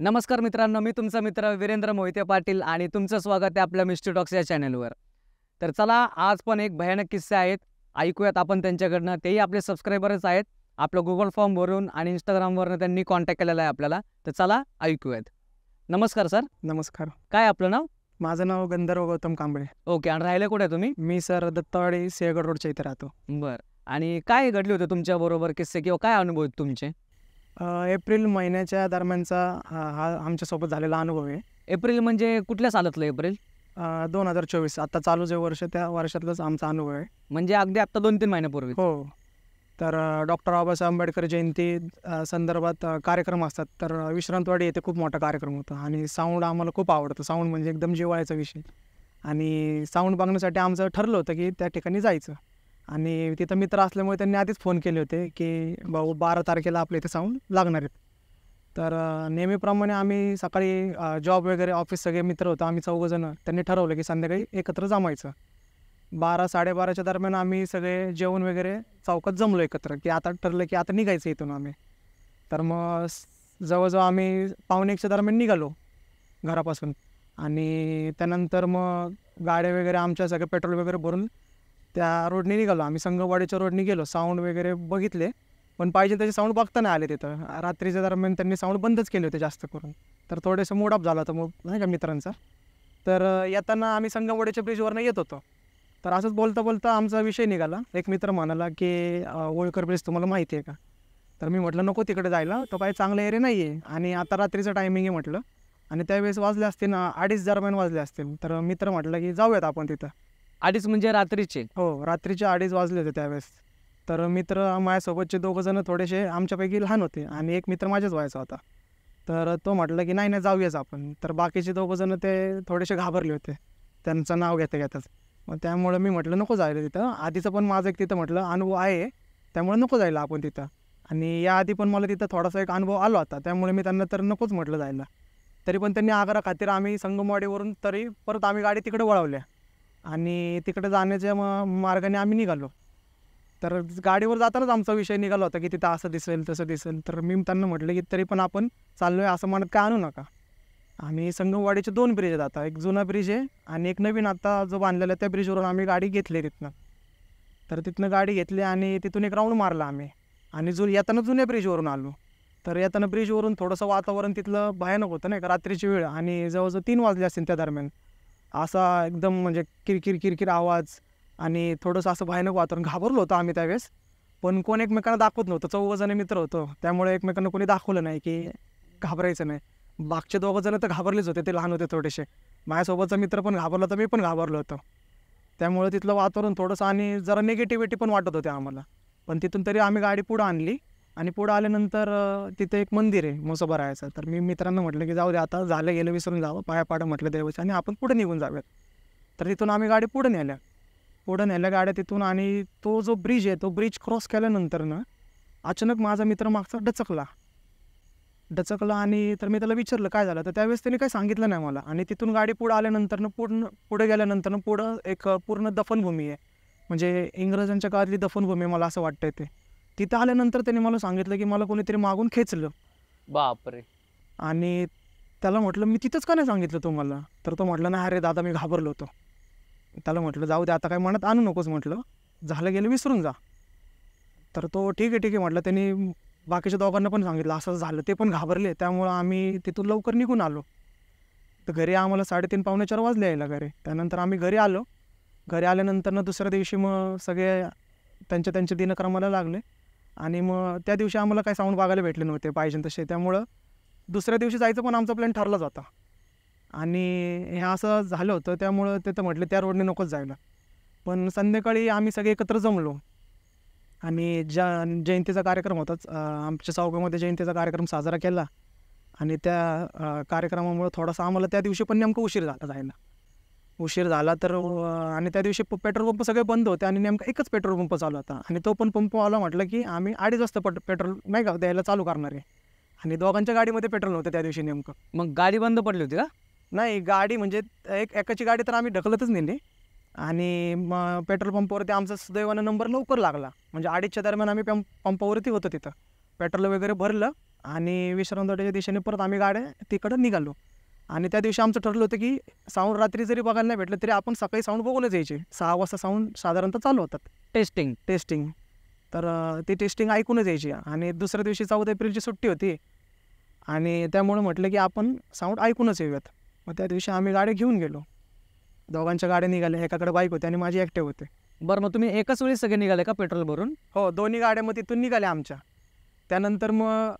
नमस्कार मित्रांनो, मी तुमचा मित्र वीरेंद्र मोहिते पाटील आणि तुमचं स्वागत आहे आपल्या मिस्ट्री टॉक्स या चॅनलवर. तर चला, आज पण एक भयानक किस्से आहेत, ऐकूयात आपण त्यांच्याकडनं. तेही आपले सबस्क्रायबरच आहेत. आपलं गुगल फॉर्म भरून आणि इंस्टाग्रामवरनं त्यांनी कॉन्टॅक्ट केलेला आहे आपल्याला. तर चला ऐकूयात. नमस्कार सर. नमस्कार. काय आपलं नाव? माझं नाव गंधर्व गौतम कांबळे. ओके. आणि राहिले कुठे आहे तुम्ही? मी सर दत्तवाडी सिंहगड रोडच्या इथे राहतो. बरं. आणि काय घडले होते तुमच्याबरोबर किस्से किंवा काय अनुभव आहेत तुमचे? एप्रिल महिन्याच्या दरम्यानचा हा आमच्यासोबत झालेला अनुभव आहे. एप्रिल म्हणजे कुठल्या सालातलं एप्रिल? 2024 आता चालू जे वर्ष त्या वर्षातलाच आमचा अनुभव आहे. म्हणजे अगदी आत्ता 2-3 महिन्यापूर्वी? हो. तर डॉक्टर बाबासाहेब आंबेडकर जयंती संदर्भात कार्यक्रम असतात. तर विश्रांतवाडी येथे खूप मोठा कार्यक्रम होता आणि साऊंड आम्हाला खूप आवडतं. साऊंड म्हणजे एकदम जिव्हाळ्याचा विषय. आणि साऊंड बघण्यासाठी आमचं ठरलं होतं की त्या ठिकाणी जायचं. आणि तिथं मित्र असल्यामुळे त्यांनी आधीच फोन केले होते की भाऊ 12 तारखेला आपल्या इथे साऊंड लागणार आहेत. तर नेहमीप्रमाणे आम्ही सकाळी जॉब वगैरे ऑफिस सगळे मित्र होतो आम्ही 4 जण. त्यांनी ठरवलं की संध्याकाळी एकत्र जमायचं. 12-12:30च्या दरम्यान आम्ही सगळे जेवण वगैरे चौकात जमलो एकत्र की आता ठरलं की आता निघायचं इथून आम्ही. तर मग जवळजवळ आम्ही 12:45च्या दरम्यान निघालो घरापासून. आणि त्यानंतर मग गाड्या वगैरे आमच्या सगळं पेट्रोल वगैरे भरून त्या रोडने निघालो आम्ही. संगमवाडीच्या रोडने गेलो. साऊंड वगैरे बघितले, पण पाहिजे त्याचे साऊंड बघता नाही आले तिथं. रात्रीच्या दरम्यान त्यांनी साऊंड बंदच केले होते जास्त करून. तर थोडेसं मूड ऑफ झाला होता मग नाही का मित्रांचा. तर येताना आम्ही संगमवाडीच्या ब्रिजवरनं येत होतो. तर असंच बोलता बोलता आमचा विषय निघाला. एक मित्र म्हणाला की होळकर ब्रिज तुम्हाला माहिती आहे का? तर मी म्हटलं नको तिकडे जायला, तो काही चांगला एरिया नाही आहे आणि आता रात्रीचं टायमिंग आहे म्हटलं. आणि त्यावेळेस वाजले असतील ना 2:30 दरम्यान वाजले असतील. तर मित्र म्हटलं की जाऊयात आपण तिथं. 2:30 म्हणजे रात्रीचे? हो, रात्रीचे 2:30 वाजले होते त्यावेळेस. तर मित्र माझ्यासोबतचे 2 जण थोडेसे आमच्यापैकी लहान होते आणि एक मित्र माझ्याच वयाचा होता. तर तो म्हटलं की नाही नाही जाऊयाच आपण. तर बाकीचे 2 जण ते थोडेसे घाबरले होते त्यांचं नाव घेता घेताच. मग त्यामुळं मी म्हटलं नको जायला तिथं. आधीचं पण माझं एक तिथं म्हटलं अनुभव आहे, त्यामुळे नको जायला आपण तिथं. आणि याआधी पण मला तिथं थोडासा एक अनुभव आला होता, त्यामुळे मी त्यांना तर नकोच म्हटलं जायला. तरी पण त्यांनी आग्रहाखातीर आम्ही संगमवाडीवरून तरी परत आम्ही गाडी तिकडे वळवल्या आणि तिकडे जाण्याच्या मार्गाने आम्ही निघालो. तर गाडीवर जातानाच आमचा विषय निघाला होता की तिथं असं दिसेल तसं दिसेल. तर मी त्यांना म्हटलं की तरी पण आपण चाललो आहे असं म्हणत काय आणू नका. आणि संगमवाडीचे 2 ब्रिज आहेत आता. एक जुना ब्रिज आहे आणि एक नवीन आता जो बांधलेला आहे त्या ब्रिजवरून आम्ही गाडी घेतली तिथनं. तर तिथनं गाडी घेतली आणि तिथून एक राऊंड मारला आम्ही आणि येताना जुन्या ब्रिजवरून आलो. तर येताना ब्रिजवरून थोडंसं वातावरण तिथलं भयानक होतं नाही का, रात्रीची वेळ आणि जवळजवळ 3 वाजले असतील त्या दरम्यान. असा एकदम म्हणजे किरकिर किरकिर आवाज आणि थोडंसं असं भयानक वातावरण. घाबरलो होतो आम्ही त्यावेळेस, पण कोण एकमेकांना दाखवत नव्हतं. 4 जण मित्र होतो, त्यामुळे एकमेकांना कोणी दाखवलं नाही की घाबरायचं नाही. बागचे 2 जण तर घाबरलेच होते, ते लहान होते थोडेसे. माझ्यासोबतचा मित्र पण घाबरला होता, मी पण घाबरलो होतो. त्यामुळे तिथलं वातावरण थोडंसं आणि जरा निगेटिव्हिटी पण वाटत होते आम्हाला. पण तिथून तरी आम्ही गाडी पुढं आणली आणि पुढं आल्यानंतर तिथे एक मंदिर आहे म्हसोबारायाचं. तर मी मित्रांना म्हटलं की जाऊ दे आता, झालं गेलं विसरून जावं, पाया पाडं म्हटलं देवाचं आणि आपण पुढे निघून जाऊयात. तर तिथून आम्ही गाडी पुढं नेल्या गाड्या तिथून. आणि तो जो ब्रिज आहे तो ब्रिज क्रॉस केल्यानंतर ना अचानक माझा मित्र मागचा डचकला आणि तर मी त्याला विचारलं काय झालं. तर त्यावेळेस त्याने काही सांगितलं नाही मला. आणि तिथून गाडी पुढं आल्यानंतर पुढे गेल्यानंतर पुढं एक पूर्ण दफनभूमी आहे, म्हणजे इंग्रजांच्या काळातली दफनभूमी मला असं वाटतं ते. तिथं आल्यानंतर त्याने मला सांगितलं की मला कोणीतरी मागून खेचलं. बापरे. आणि त्याला म्हटलं मी तिथंच का नाही सांगितलं तुम्हाला. तर तो म्हटलं नाही अरे दादा मी घाबरलो होतो. त्याला म्हटलं जाऊ दे आता काय मनात आणू नकोस म्हटलं, झालं गेलं विसरून जा. तर तो ठीक आहे म्हटलं. त्यांनी बाकीच्या दोघांना पण सांगितलं असं झालं, ते पण घाबरले. त्यामुळं आम्ही तिथून लवकर निघून आलो. तर घरी आम्हाला 3:30 पावणे 4 वाजले यायला घरी. त्यानंतर आम्ही घरी आलो. घरी आल्यानंतर ना दुसऱ्या दिवशी मग सगळे त्यांच्या दिनक्रमाला लागले. आणि मग त्या दिवशी आम्हाला काही साऊंड बघायला भेटले नव्हते पाहिजे तसे, त्यामुळं दुसऱ्या दिवशी जायचं पण आमचा प्लॅन ठरलाच होता. आणि हे असं झालं होतं, त्यामुळं ते तर म्हटले त्या रोडने नकोच जायला. पण संध्याकाळी आम्ही सगळे एकत्र जमलो आणि जयंतीचा कार्यक्रम होताच आमच्या चौकामध्ये. जयंतीचा कार्यक्रम साजरा केला आणि त्या कार्यक्रमामुळे थोडासा आम्हाला त्या दिवशी पण नेमकं उशीर झाला. तर आणि त्या दिवशी पेट्रोल पंप सगळे बंद होते आणि नेमका एकच पेट्रोल पंप चालू होता. आणि तो पण पंपवाला म्हटलं की आम्ही 2:30 वाजता पेट्रोल नाही का द्यायला चालू करणार आहे. आणि दोघांच्या गाडीमध्ये पेट्रोल नव्हतं त्या दिवशी नेमकं. मग गाडी बंद पडली होती का? नाही, गाडी म्हणजे एकाची गाडी तर आम्ही ढकलतच नेली. आणि मग पेट्रोल पंपावरती आमचा सुदैवानं नंबर लवकर लागला, म्हणजे 2:30च्या दरम्यान आम्ही पंपावरती होतो तिथं. पेट्रोल वगैरे भरलं आणि विश्रांतवाड्याच्या दिशेने परत आम्ही गाड्या तिकडं निघालो. आणि त्या दिवशी आमचं ठरलं होतं की साऊंड रात्री जरी बघायला नाही भेटलं तरी आपण सकाळी साऊंड बघूनच यायचे. 6 वाजता साऊंड साधारणतः चालू होतात टेस्टिंग. तर ती टेस्टिंग ऐकूनच यायची. आणि दुसऱ्या दिवशी 14 एप्रिलची सुट्टी होती आणि त्यामुळे म्हटलं की आपण साऊंड ऐकूनच येऊयात. मग त्या दिवशी आम्ही गाड्या घेऊन गेलो. दोघांच्या गाड्या निघाल्या, एकाकडे बाईक होती आणि माझी ॲक्टिव्ह होते. बरं, मग तुम्ही एकाच वेळी सगळे निघाले का पेट्रोल भरून? हो, दोन्ही गाड्या मग तिथून निघाल्या आमच्या. त्यानंतर मग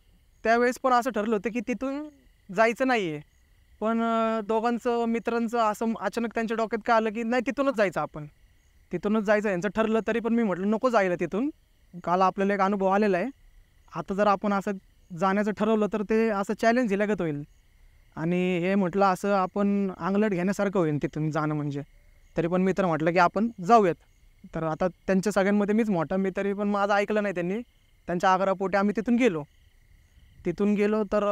त्यावेळेस पण असं ठरलं होतं की तिथून जायचं नाही आहे. पण दोघांचं मित्रांचं असं अचानक त्यांच्या डोक्यात काय आलं की नाही तिथूनच जायचं, आपण तिथूनच जायचं यांचं ठरलं. तरी पण मी म्हटलं नको जायला तिथून, काल आपल्याला एक अनुभव आलेला आहे. आता जर आपण असं जाण्याचं ठरवलं तर ते असं चॅलेंज दिल्यागत होईल. आणि हे म्हटलं असं आपण अंगलट घेण्यासारखं होईल तिथून जाणं म्हणजे. तरी पण मित्र म्हटलं की आपण जाऊयात. तर आता त्यांच्या सगळ्यांमध्ये मीच मोठा, मी तरी पण माझं ऐकलं नाही त्यांनी. त्यांच्या आग्रहापोटी आम्ही तिथून गेलो. तर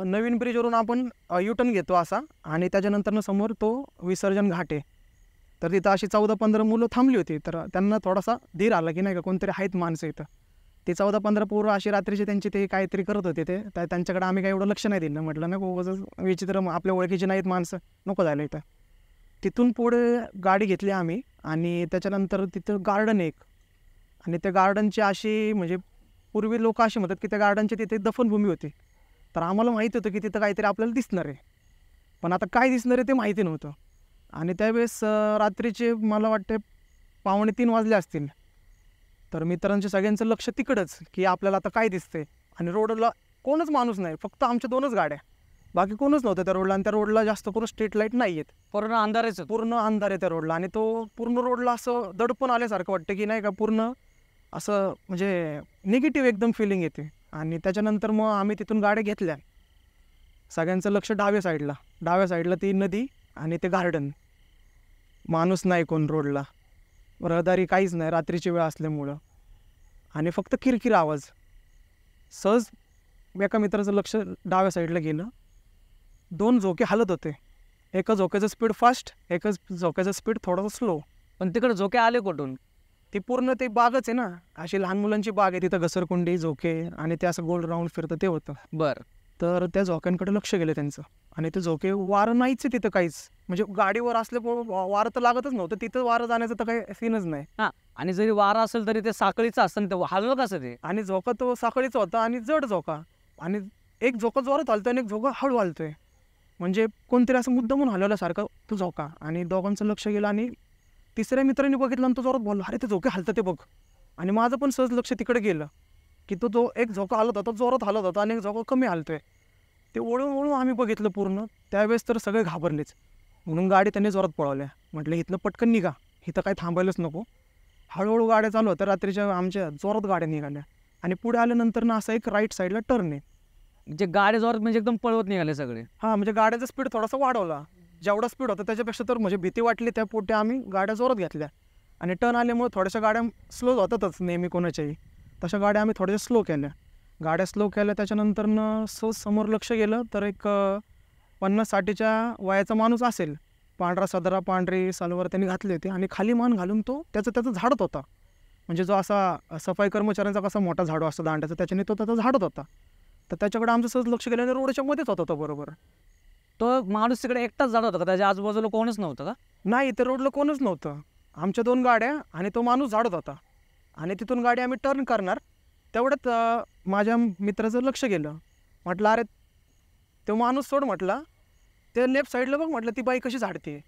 नवीन ब्रिजवरून आपण युटर्न घेतो असा, आणि त्याच्यानंतरनं समोर तो विसर्जन घाट आहे. तर तिथं अशी 14-15 मुलं थांबली होती. तर त्यांना थोडासा धीर आला की नाही का कोणतरी आहेत माणसं इथं. ते 14-15 पोरं अशी रात्रीची त्यांची ते काहीतरी करत होते. त्यांच्याकडे आम्ही काही एवढं लक्ष नाही दिलं. म्हटलं नको उगाच विचित्र, आपल्या ओळखीची नाहीत माणसं, नको जायला इथं. तिथून पुढे गाडी घेतली आम्ही आणि त्याच्यानंतर तिथं गार्डन एक, आणि त्या गार्डनची अशी म्हणजे पूर्वी लोक असे म्हणतात की त्या गार्डनची तिथे दफनभूमी होती. तर आम्हाला माहिती होतं की तिथं काहीतरी आपल्याला दिसणार आहे, पण आता काय दिसणार आहे ते माहिती नव्हतं. आणि त्यावेळेस रात्रीचे मला वाटते 2:45 वाजले असतील. तर मित्रांचे सगळ्यांचं लक्ष तिकडंच की आपल्याला आता काय दिसतंय. आणि रोडला कोणच माणूस नाही, फक्त आमच्या 2च गाड्या, बाकी कोणच नव्हतं त्या रोडला. आणि त्या रोडला जास्त करून स्ट्रीट लाईट नाही आहेत, पूर्ण अंधारच. पूर्ण अंधार आहे त्या रोडला. आणि तो पूर्ण रोडला असं दडपण आल्यासारखं वाटतं की नाही का, पूर्ण असं म्हणजे निगेटिव्ह एकदम फिलिंग येते. आणि त्याच्यानंतर मग आम्ही तिथून गाड्या घेतल्या. सगळ्यांचं लक्ष डाव्या साईडला ती नदी आणि ते गार्डन. माणूस नाही कोण रोडला, रहदारी काहीच नाही, रात्रीची वेळ असल्यामुळं. आणि फक्त किरकिर आवाज. सहज एका मित्राचं लक्ष डाव्या साईडला गेलं. 2 झोके हलत होते. एका झोक्याचं स्पीड फास्ट, एका झोक्याचं स्पीड थोडंसं स्लो. पण तिकडे झोके आले कुठून? ती पूर्ण ते बागच आहे ना, अशी लहान मुलांची बाग आहे. तिथं घसरकुंडी, झोके आणि ते असं गोल राऊंड फिरतं ते होतं. बरं. तर त्या झोक्यांकडे लक्ष गेलं त्यांचं. आणि ते झोके, वारं नाहीच आहे तिथं काहीच. म्हणजे गाडीवर असल्यामुळं वारं तर लागतच नव्हतं तिथं. वारं जाण्याचं तर काही सीनच नाही. हां, आणि जरी वारा असेल तरी ते साखळीचं असतं, ते हलवं कसं ते? आणि झोका तो साखळीचा होता आणि जड झोका. आणि एक झोका जोरात हलतोय आणि एक झोका हळू हलतोय. म्हणजे कोणतरी असं मुद्दामून हलवल्यासारखं तो झोका. आणि दोघांचं लक्ष गेलं आणि तिसऱ्या मित्रांनी बघितलं आणि तो जोरात बोलला, अरे ते झोके हलतं ते बघ. आणि माझं पण सहज लक्ष तिकडे गेलं की तो जो एक झोका हलत होता, जोरात हलत होता, आणि एक झोका कमी हलतोय. ते वळून आम्ही बघितलं पूर्ण. त्यावेळेस तर सगळे घाबरलेच. म्हणून गाडी त्यांनी जोरात पळवल्या. म्हटलं इथनं पटकन निघा, इथं काही थांबायलाच नको. हळूहळू गाड्या चालू होत्या. रात्रीच्या आमच्या जोरात गाड्या निघाल्या. आणि पुढे आल्यानंतर ना असं एक राईट साईडला टर्न आहे. म्हणजे गाड्या जोरात म्हणजे एकदम पळवत निघाले सगळे? हां, म्हणजे गाड्याचा स्पीड थोडासा वाढवला. जेवढा स्पीड होता त्याच्यापेक्षा तर म्हणजे भीती वाटली. त्या पोटी आम्ही गाड्या जोरात घेतल्या. आणि टर्न आल्यामुळे थोड्याशा गाड्या स्लो होतातच नेहमी कोणाच्याही, तशा गाड्या आम्ही थोड्याशा स्लो केल्या. त्याच्यानंतरनं समोर लक्ष गेलं तर एक 50-60च्या वयाचा माणूस असेल. पांढरा सदरा, पांढरी सलवार त्यांनी घातली होती आणि खाली मान घालून तो त्याचं झाडत होता. म्हणजे जो असा सफाई कर्मचाऱ्यांचा कसा मोठा झाडू असतो दांड्याचा, त्याच्याने तो त्याचा झाडत होता. तर त्याच्याकडे आमचं सहज लक्ष गेलं आणि रोडच्या मध्येच होता तो बरोबर. तो माणूस तिकडे एकटाच झाड होता का? त्याच्या आजूबाजूला कोणच नव्हतं का? नाही, ते रोडला कोणच नव्हतं. आमच्या 2 गाड्या आणि तो माणूस झाडत होता. आणि तिथून गाडी आम्ही टर्न करणार तेवढ्यात माझ्या मित्राचं लक्ष गेलं. म्हटलं अरे तो माणूस सोड, म्हटलं ते लेफ्ट साईडला बघ, म्हटलं ती बाई कशी झाडते.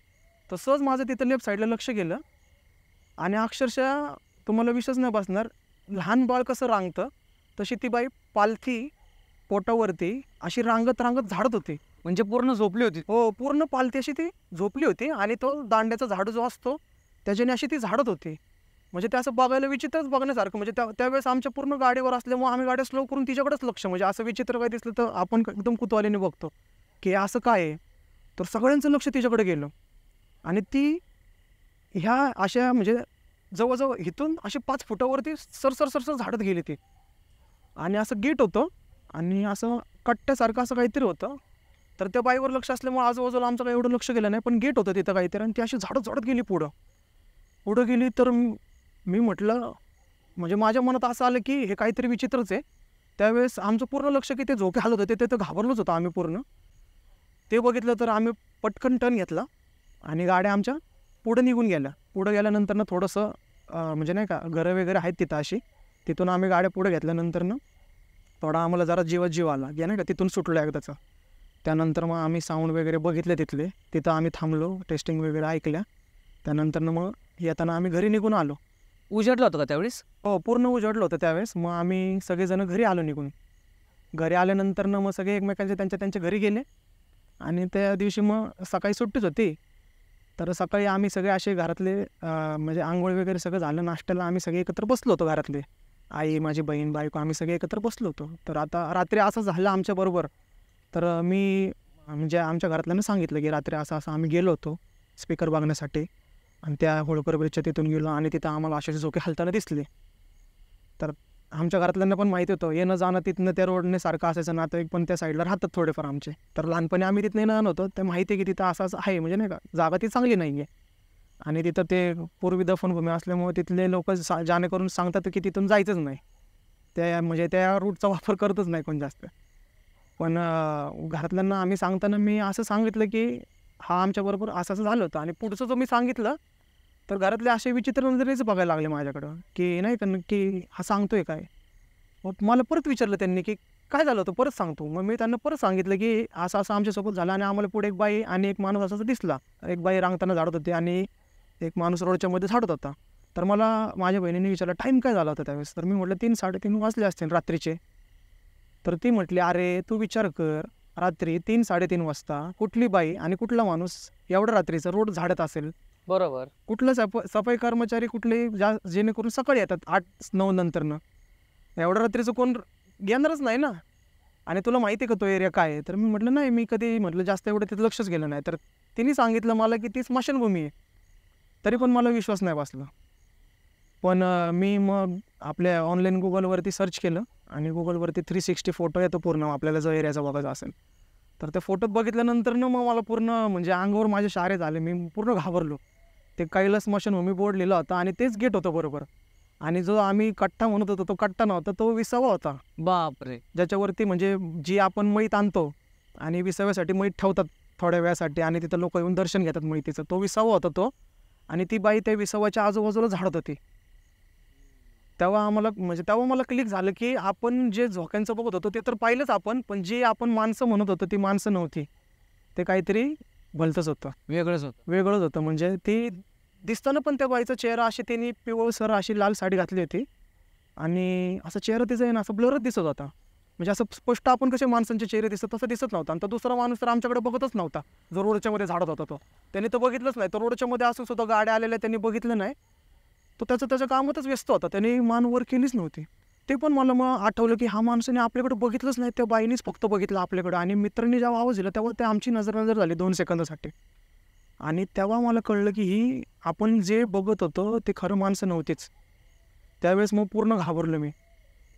तर सहज माझं तिथं लेफ्ट साईडला लक्ष गेलं. आणि अक्षरशः तुम्हाला विश्वास नाही बसणार, लहान बाळ कसं रांगतं तशी ती बाई पालथी पोटावरती अशी रांगत झाडत होती. म्हणजे पूर्ण झोपली होती? हो, पूर्ण पालथी अशी ती झोपली होती. आणि तो दांड्याचा झाडू जो असतो त्याच्याने अशी ती झाडत होती. म्हणजे ते असं बघायला विचित्रच बघण्यासारखं. म्हणजे त्यावेळेस आमच्या पूर्ण गाडीवर असल्यामुळे आम्ही गाड्या स्लो करून तिच्याकडेच लक्ष, म्हणजे असं विचित्र काय दिसलं तर आपण एकदम कुतूहलाने बघतो की असं काय आहे. तर सगळ्यांचं लक्ष तिच्याकडे गेलं. आणि ती ह्या अशा म्हणजे जवळजवळ इथून अशी 5 फुटावरती सरसर झाडत गेली ती. आणि असं गेट होतं आणि असं कट्ट्यासारखं असं काहीतरी होतं. तर त्या बाईवर लक्ष असल्यामुळे आजूबाजूला आमचं काही एवढं लक्ष गेलं नाही, पण गेट होतं तिथं काहीतरी. आणि ती अशी झाडत गेली पुढं गेली. तर मी म्हटलं, म्हणजे माझ्या मनात असं आलं की हे काहीतरी विचित्रच आहे. त्यावेळेस आमचं पूर्ण लक्ष की ते झोके हालत होते, ते तर घाबरलोच होतो आम्ही पूर्ण. ते बघितलं तर आम्ही पटकन टर्न घेतला आणि गाड्या आमच्या पुढं निघून गेल्या. पुढं गेल्यानंतरनं थोडंसं म्हणजे नाही का घरं वगैरे आहेत तिथं अशी, तिथून आम्ही गाड्या पुढे घेतल्यानंतरनं थोडा आम्हाला जरा जीवात जीव आला की नाही का तिथून सुटलो एकदाचं. त्यानंतर मग आम्ही साऊंड वगैरे बघितले तिथले, तिथं आम्ही थांबलो, टेस्टिंग वगैरे ऐकल्या. त्यानंतरनं मग येताना आम्ही घरी निघून आलो. उजेडलं होतं का त्यावेळेस? हो, पूर्ण उजडलं होतं त्यावेळेस. मग आम्ही सगळेजण घरी आलो निघून. घरी आल्यानंतरनं मग सगळे एकमेकांच्या त्यांच्या घरी गेले आणि त्या दिवशी मग सकाळी सुट्टीच होती. तर सकाळी आम्ही सगळे असे घरातले म्हणजे आंघोळ वगैरे सगळं झालं, नाश्त्याला आम्ही सगळे एकत्र बसलो होतो घरातले. आई, माझी बहीण, बायको आम्ही सगळे एकत्र बसलो होतो. तर आता रात्री असं झालं आमच्याबरोबर. तर मी म्हणजे आमच्या घरातल्यांना सांगितलं की रात्री असं असं आम्ही गेलो होतो स्पीकर बघण्यासाठी आणि त्या होळकर ब्रिजच्या तिथून गेलो आणि तिथं आम्हाला असे झोके हलताना दिसले. तर आमच्या घरातल्यांना पण माहिती होतं, येणं जाणं तिथनं त्या रोडने सारखं असायचं, नातेवाईक पण त्या साईडला राहतात थोडेफार आमचे. तर लहानपणी आम्ही तिथनं येणं नव्हतं, ते माहिती आहे की तिथं असं असं आहे, म्हणजे नाही का जागा ती चांगली नाही आहे आणि तिथं ते पूर्वी दफनभूमी असल्यामुळे तिथले लोक जाणेकरून सांगतात की तिथून जायचंच नाही. त्या म्हणजे त्या रूटचा वापर करतच नाही कोण जास्त. पण घरातल्यांना आम्ही सांगताना मी असं सांगितलं की हा आमच्याबरोबर असं असं झालं होतं आणि पुढचं जो मी सांगितलं तर घरातले असे विचित्र नजरेच बघायला लागले माझ्याकडं की नाही का नक्की हा सांगतोय काय. मग मला परत विचारलं त्यांनी की काय झालं होतं, परत सांगतो. मग मी त्यांना परत सांगितलं की असं असं आमच्यासोबत झालं आणि आम्हाला पुढे एक बाई आणि एक माणूस असा दिसला. एक बाई रांगताना झाडत होती आणि एक माणूस रोडच्या मध्ये झाडत होता. तर मला माझ्या बहिणीने विचारलं टाईम काय झाला होता त्यावेळेस. तर मी म्हटलं 3-3:30 वाजले असतील रात्रीचे. तर ती म्हटली अरे तू विचार कर, रात्री 3-3:30 वाजता कुठली बाई आणि कुठला माणूस एवढं रात्रीचं रोड झाडत असेल. बरोबर. कुठलं सफाई कर्मचारी कुठले जेणेकरून सकाळी येतात 8-9 नंतरनं. एवढ्या रात्रीचं कोण येणारच नाही ना. आणि तुला माहिती आहे का तो एरिया काय आहे. तर मी म्हटलं नाही, मी कधी म्हटलं जास्त एवढं तिथं लक्षच गेलं नाही. तर तिने सांगितलं मला की ती स्मशानभूमी आहे. तरी पण मला विश्वास नाही बसला. पण मी मग आपल्या ऑनलाईन गुगलवरती सर्च केलं आणि गुगलवरती 360 फोटो येतो पूर्ण आपल्याला जो एरियाचा बघायचा असेल. तर त्या फोटोत बघितल्यानंतरनं मग मला पूर्ण म्हणजे अंगावर माझे शारे झाले, मी पूर्ण घाबरलो. ते कैलास स्मशानभूमी बोर्ड लिहिला होता आणि तेच गेट होतं बरोबर. आणि जो आम्ही कट्टा म्हणत होतो तो कट्टा नव्हता, तो विसावा होता. बापरे. ज्याच्यावरती म्हणजे जी आपण मैत आणतो आणि विसाव्यासाठी मैत ठेवतात थोड्या वेळासाठी आणि तिथं लोक येऊन दर्शन घेतात मैतीचं, तो विसावा होता तो. आणि ती बाई त्या विसावाच्या आजूबाजूला झाडत होती. तेव्हा मला क्लिक झालं की आपण जे झोक्यांचं बघत होतो ते तर पाहिलंच आपण, पण जे आपण माणसं म्हणत होतो ती माणसं नव्हती, ते काहीतरी भलतंच होतं, वेगळंच होतं. म्हणजे ती दिसताना पण त्या बाईचा चेहरा अशी तिने पिवळसर अशी लाल साडी घातली होती आणि असं चेहरा तिचा आहे ना असं ब्लरच दिसत होता. म्हणजे असं स्पष्ट आपण कसे माणसांचे चेहरे दिसत तसं दिसत नव्हता. आणि तो दुसरा माणूस तर आमच्याकडे बघतच नव्हता जो रोडच्या मध्ये झाडत होता. तो त्यांनी तर बघितलंच नाही. तो रोडच्या मध्ये असून सुद्धा गाड्या आलेल्या त्यांनी बघितलं नाही. तो त्याच्या कामातच व्यस्त होता, त्यांनी मान वर केलीच नव्हती. ते पण मला मग आठवलं की हा माणसाने आपल्याकडे बघितलंच नाही, त्या बाईनीच फक्त बघितलं आपल्याकडं. आणि मित्रांनी जेव्हा आवाज दिला तेव्हा ते आमची नजर झाली 2 सेकंदासाठी. आणि तेव्हा मला कळलं की ही आपण जे बघत होतो ते खरं माणसं नव्हतीच. त्यावेळेस मग पूर्ण घाबरलो मी.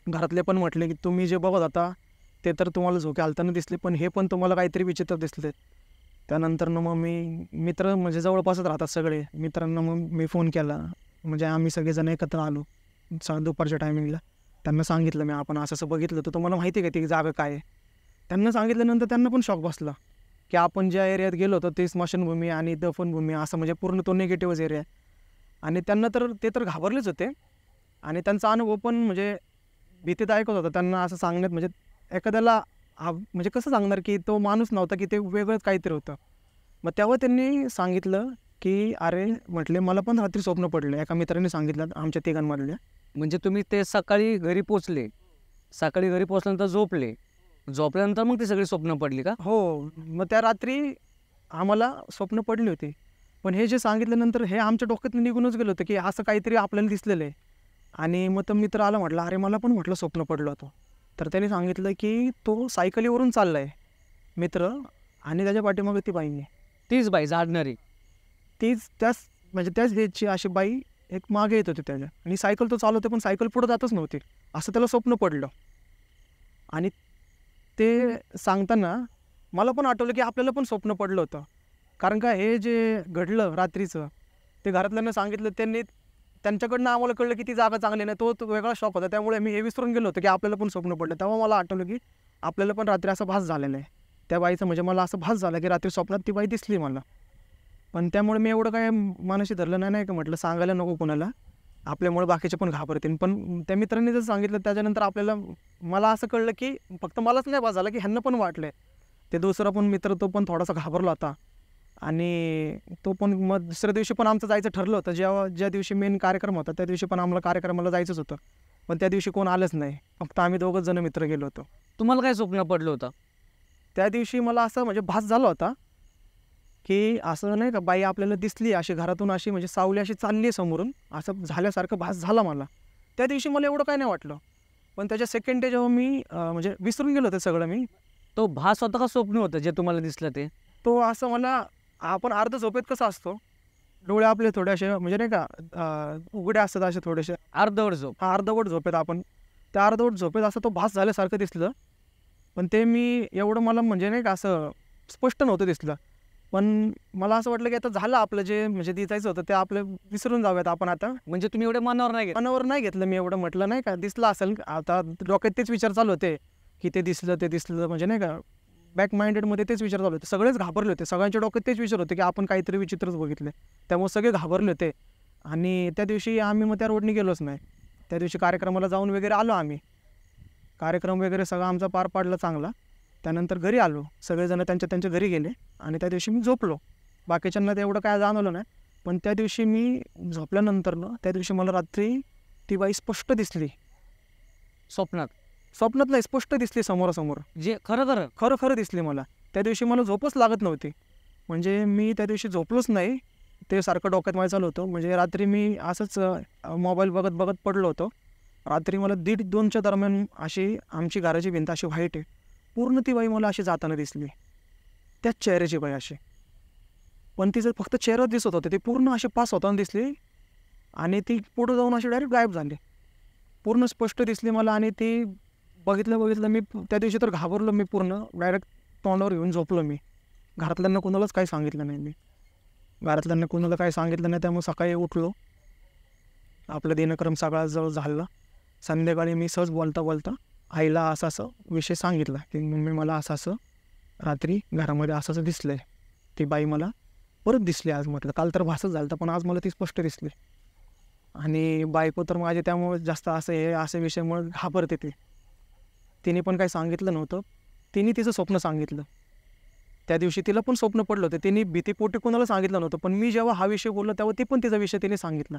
घरातले पण म्हटले की तुम्ही जे बघत होता ते तर तुम्हाला झोके हालताना दिसले, पण हे पण तुम्हाला काहीतरी विचित्र दिसले. त्यानंतरनं मग मी मित्र म्हणजे जवळपासच राहतात सगळे मित्रांना मग मी फोन केला. म्हणजे आम्ही सगळेजण एकत्र आलो दुपारच्या टायमिंगला. त्यांना सांगितलं मी आपण असं असं बघितलं, तर तुम्हाला माहिती आहे का ती जागा काय आहे. त्यांना सांगितल्यानंतर त्यांना पण शॉक बसला की आपण ज्या एरियात गेलो होतो ते स्मशानभूमी आणि दफनभूमी असं म्हणजे पूर्ण तो निगेटिव्हच एरिया आहे. आणि त्यांना तर ते तर घाबरलेच होते आणि त्यांचा अनुभव पण म्हणजे भीतीदायकच होता. त्यांना असं सांगण्यात म्हणजे एखाद्याला म्हणजे कसं सांगणार की तो माणूस नव्हता की ते वेगळंच काहीतरी होतं. मग तेव्हा त्यांनी सांगितलं की अरे म्हटले मला पण रात्री स्वप्न पडलं. एका मित्राने सांगितलं आमच्या तिघांमधल्या. म्हणजे तुम्ही ते सकाळी घरी पोचल्यानंतर झोपल्यानंतर मग ती सगळी स्वप्न पडली का? हो, मग त्या रात्री आम्हाला स्वप्न पडली होती. पण हे जे सांगितल्यानंतर हे आमच्या डोक्यातून निघूनच गेलं होतं की असं काहीतरी आपल्याला दिसलेलं आहे. आणि मग तो मित्र आला, म्हटलं अरे मला पण म्हटलं स्वप्न पडलं होतं. तर त्याने सांगितलं की तो सायकलीवरून चालला आहे मित्र आणि त्याच्या पाठीमागे ती बाई आहे. तीच बाई झाडणारी? त्याच हेची अशी बाई एक मागे येत होती त्याच्या आणि सायकल तो चालवते पण सायकल पुढं जातच नव्हती, असं त्याला स्वप्न पडलं. आणि ते सांगताना मला पण आठवलं की आपल्याला पण स्वप्न पडलं होतं. कारण का हे जे घडलं रात्रीचं ते घरातल्यांना सांगितलं, त्यांनी त्यांच्याकडनं आम्हाला कळलं की ती जागा चांगली नाही, तो वेगळा शॉक होता. त्यामुळे मी हे विसरून गेलो होतो की आपल्याला पण स्वप्न पडलं. तेव्हा मला आठवलं की आपल्याला पण रात्री असा भास झालेला आहे. त्या बाईचं म्हणजे मला असं भास झाला की रात्री स्वप्नात ती बाई दिसली मला. पण त्यामुळे मी एवढं काय मनाशी धरलं नाही का म्हटलं सांगायला नको कोणाला, आपल्यामुळे बाकीचे पण घाबरतील. पण त्या मित्रांनी जर सांगितलं त्याच्यानंतर आपल्याला मला असं कळलं की फक्त मलाच नाही भास झाला की ह्यांना पण वाटलं. ते दुसरा पण मित्र तो पण थोडासा घाबरला होता आणि तो पण मग दुसऱ्या दिवशी पण आमचं जायचं ठरलं होतं. ज्या दिवशी मेन कार्यक्रम होता त्या दिवशी पण आम्हाला कार्यक्रमाला जायचंच होतं. पण त्या दिवशी कोण आलंच नाही, फक्त आम्ही दोघंच जण मित्र गेलो होतो. तुम्हाला काय स्वप्न पडलं होतं? त्या दिवशी मला असं म्हणजे भास झाला होता की असं नाही का बाई आपल्याला दिसली अशी घरातून, अशी म्हणजे सावली अशी चालली आहे समोरून, असं झाल्यासारखं भास झाला मला. त्या दिवशी मला एवढं काय नाही वाटलं. पण त्याच्या सेकंड डे जेव्हा मी म्हणजे विसरून गेलो होतं सगळं मी. तो भास होता का स्वप्न होतं जे तुम्हाला दिसलं ते? तो असं मला, आपण अर्ध झोपेत कसं असतो, डोळे आपले थोडेसे म्हणजे नाही का उघडे असतात असे थोडेसे, अर्धवट झोप. अर्धवट झोपेत आपण, त्या अर्धवट झोपेत असं तो भास झाल्यासारखं दिसलं. पण ते मी एवढं मला म्हणजे नाही का असं स्पष्ट नव्हतं दिसलं. पण मला असं वाटलं की आता झालं आपलं जे म्हणजे दिसायचं होतं ते आपलं विसरून जाऊयात आपण आता. म्हणजे तुम्ही एवढे मनावर नाही घेत? मनावर नाही घेतलं मी एवढं, म्हटलं नाही का दिसलं असेल. आता डोक्यात तेच विचार चालू होते की ते दिसलं म्हणजे नाही का बॅक माइंडेडमध्ये तेच विचार चालू होते. सगळेच घाबरले होते, सगळ्यांच्या डोक्यात तेच विचार होते की आपण काहीतरी विचित्रच बघितले. त्यामुळे सगळे घाबरले होते. आणि त्या दिवशी आम्ही मग त्या रोडनी गेलोच नाही. त्या दिवशी कार्यक्रमाला जाऊन वगैरे आलो आम्ही. कार्यक्रम वगैरे सगळं आमचा पार पाडला चांगला. त्यानंतर घरी आलो, सगळेजण त्यांच्या घरी गेले आणि त्या दिवशी मी झोपलो. बाकीच्यांना ते एवढं काय जाणवलं नाही. पण त्या दिवशी मी झोपल्यानंतर त्या दिवशी मला रात्री ती बाई स्पष्ट दिसली. स्वप्नात? स्वप्नात नाही, स्पष्ट दिसली समोरासमोर. जे खरं खरं दिसली मला. त्या दिवशी मला झोपच लागत नव्हती. म्हणजे मी त्या दिवशी झोपलोच नाही. ते सारखं डोक्यात माझ्या चालू होतं. म्हणजे रात्री मी असंच मोबाईल बघत पडलो होतो. रात्री मला 1:30-2च्या दरम्यान अशी आमची घराची भिंत अशी व्हाईट आहे, पूर्ण ती बाई मला अशी जाताना दिसली. त्याच चेहऱ्याची बाई अशी. पण तिचं फक्त चेहरा दिसत होतं, ती पूर्ण अशी पास होताना दिसली आणि ती पुढं जाऊन अशी डायरेक्ट गायब झाली. पूर्ण स्पष्ट दिसली मला. आणि ती बघितलं मी त्या दिवशी तर घाबरलो मी पूर्ण. डायरेक्ट तोंडावर घेऊन झोपलो मी. घरातल्यांना कोणालाच काही सांगितलं नाही मी. घरातल्यांना कोणाला काही सांगितलं नाही. त्यामुळे सकाळी उठलो, आपलं दिनक्रम सगळा जवळ झाला. संध्याकाळी मी सहज बोलता आईला असं विषय सांगितला की मम्मी मला असं रात्री घरामध्ये असं दिसलं आहे. ती बाई मला परत दिसली आज. म्हटलं काल तर भासच झालं पण आज मला ती स्पष्ट दिसली. आणि बायको तर माझी त्यामुळे जास्त असं विषयामुळे घाबरते ती. तिने पण काही सांगितलं नव्हतं. तिने तिचं स्वप्न सांगितलं. त्या दिवशी तिला पण स्वप्न पडलं होतं. तिने भीतीपोटी कोणाला सांगितलं नव्हतं. पण मी जेव्हा हा विषय बोललो तेव्हा ती पण तिचा विषय तिने सांगितला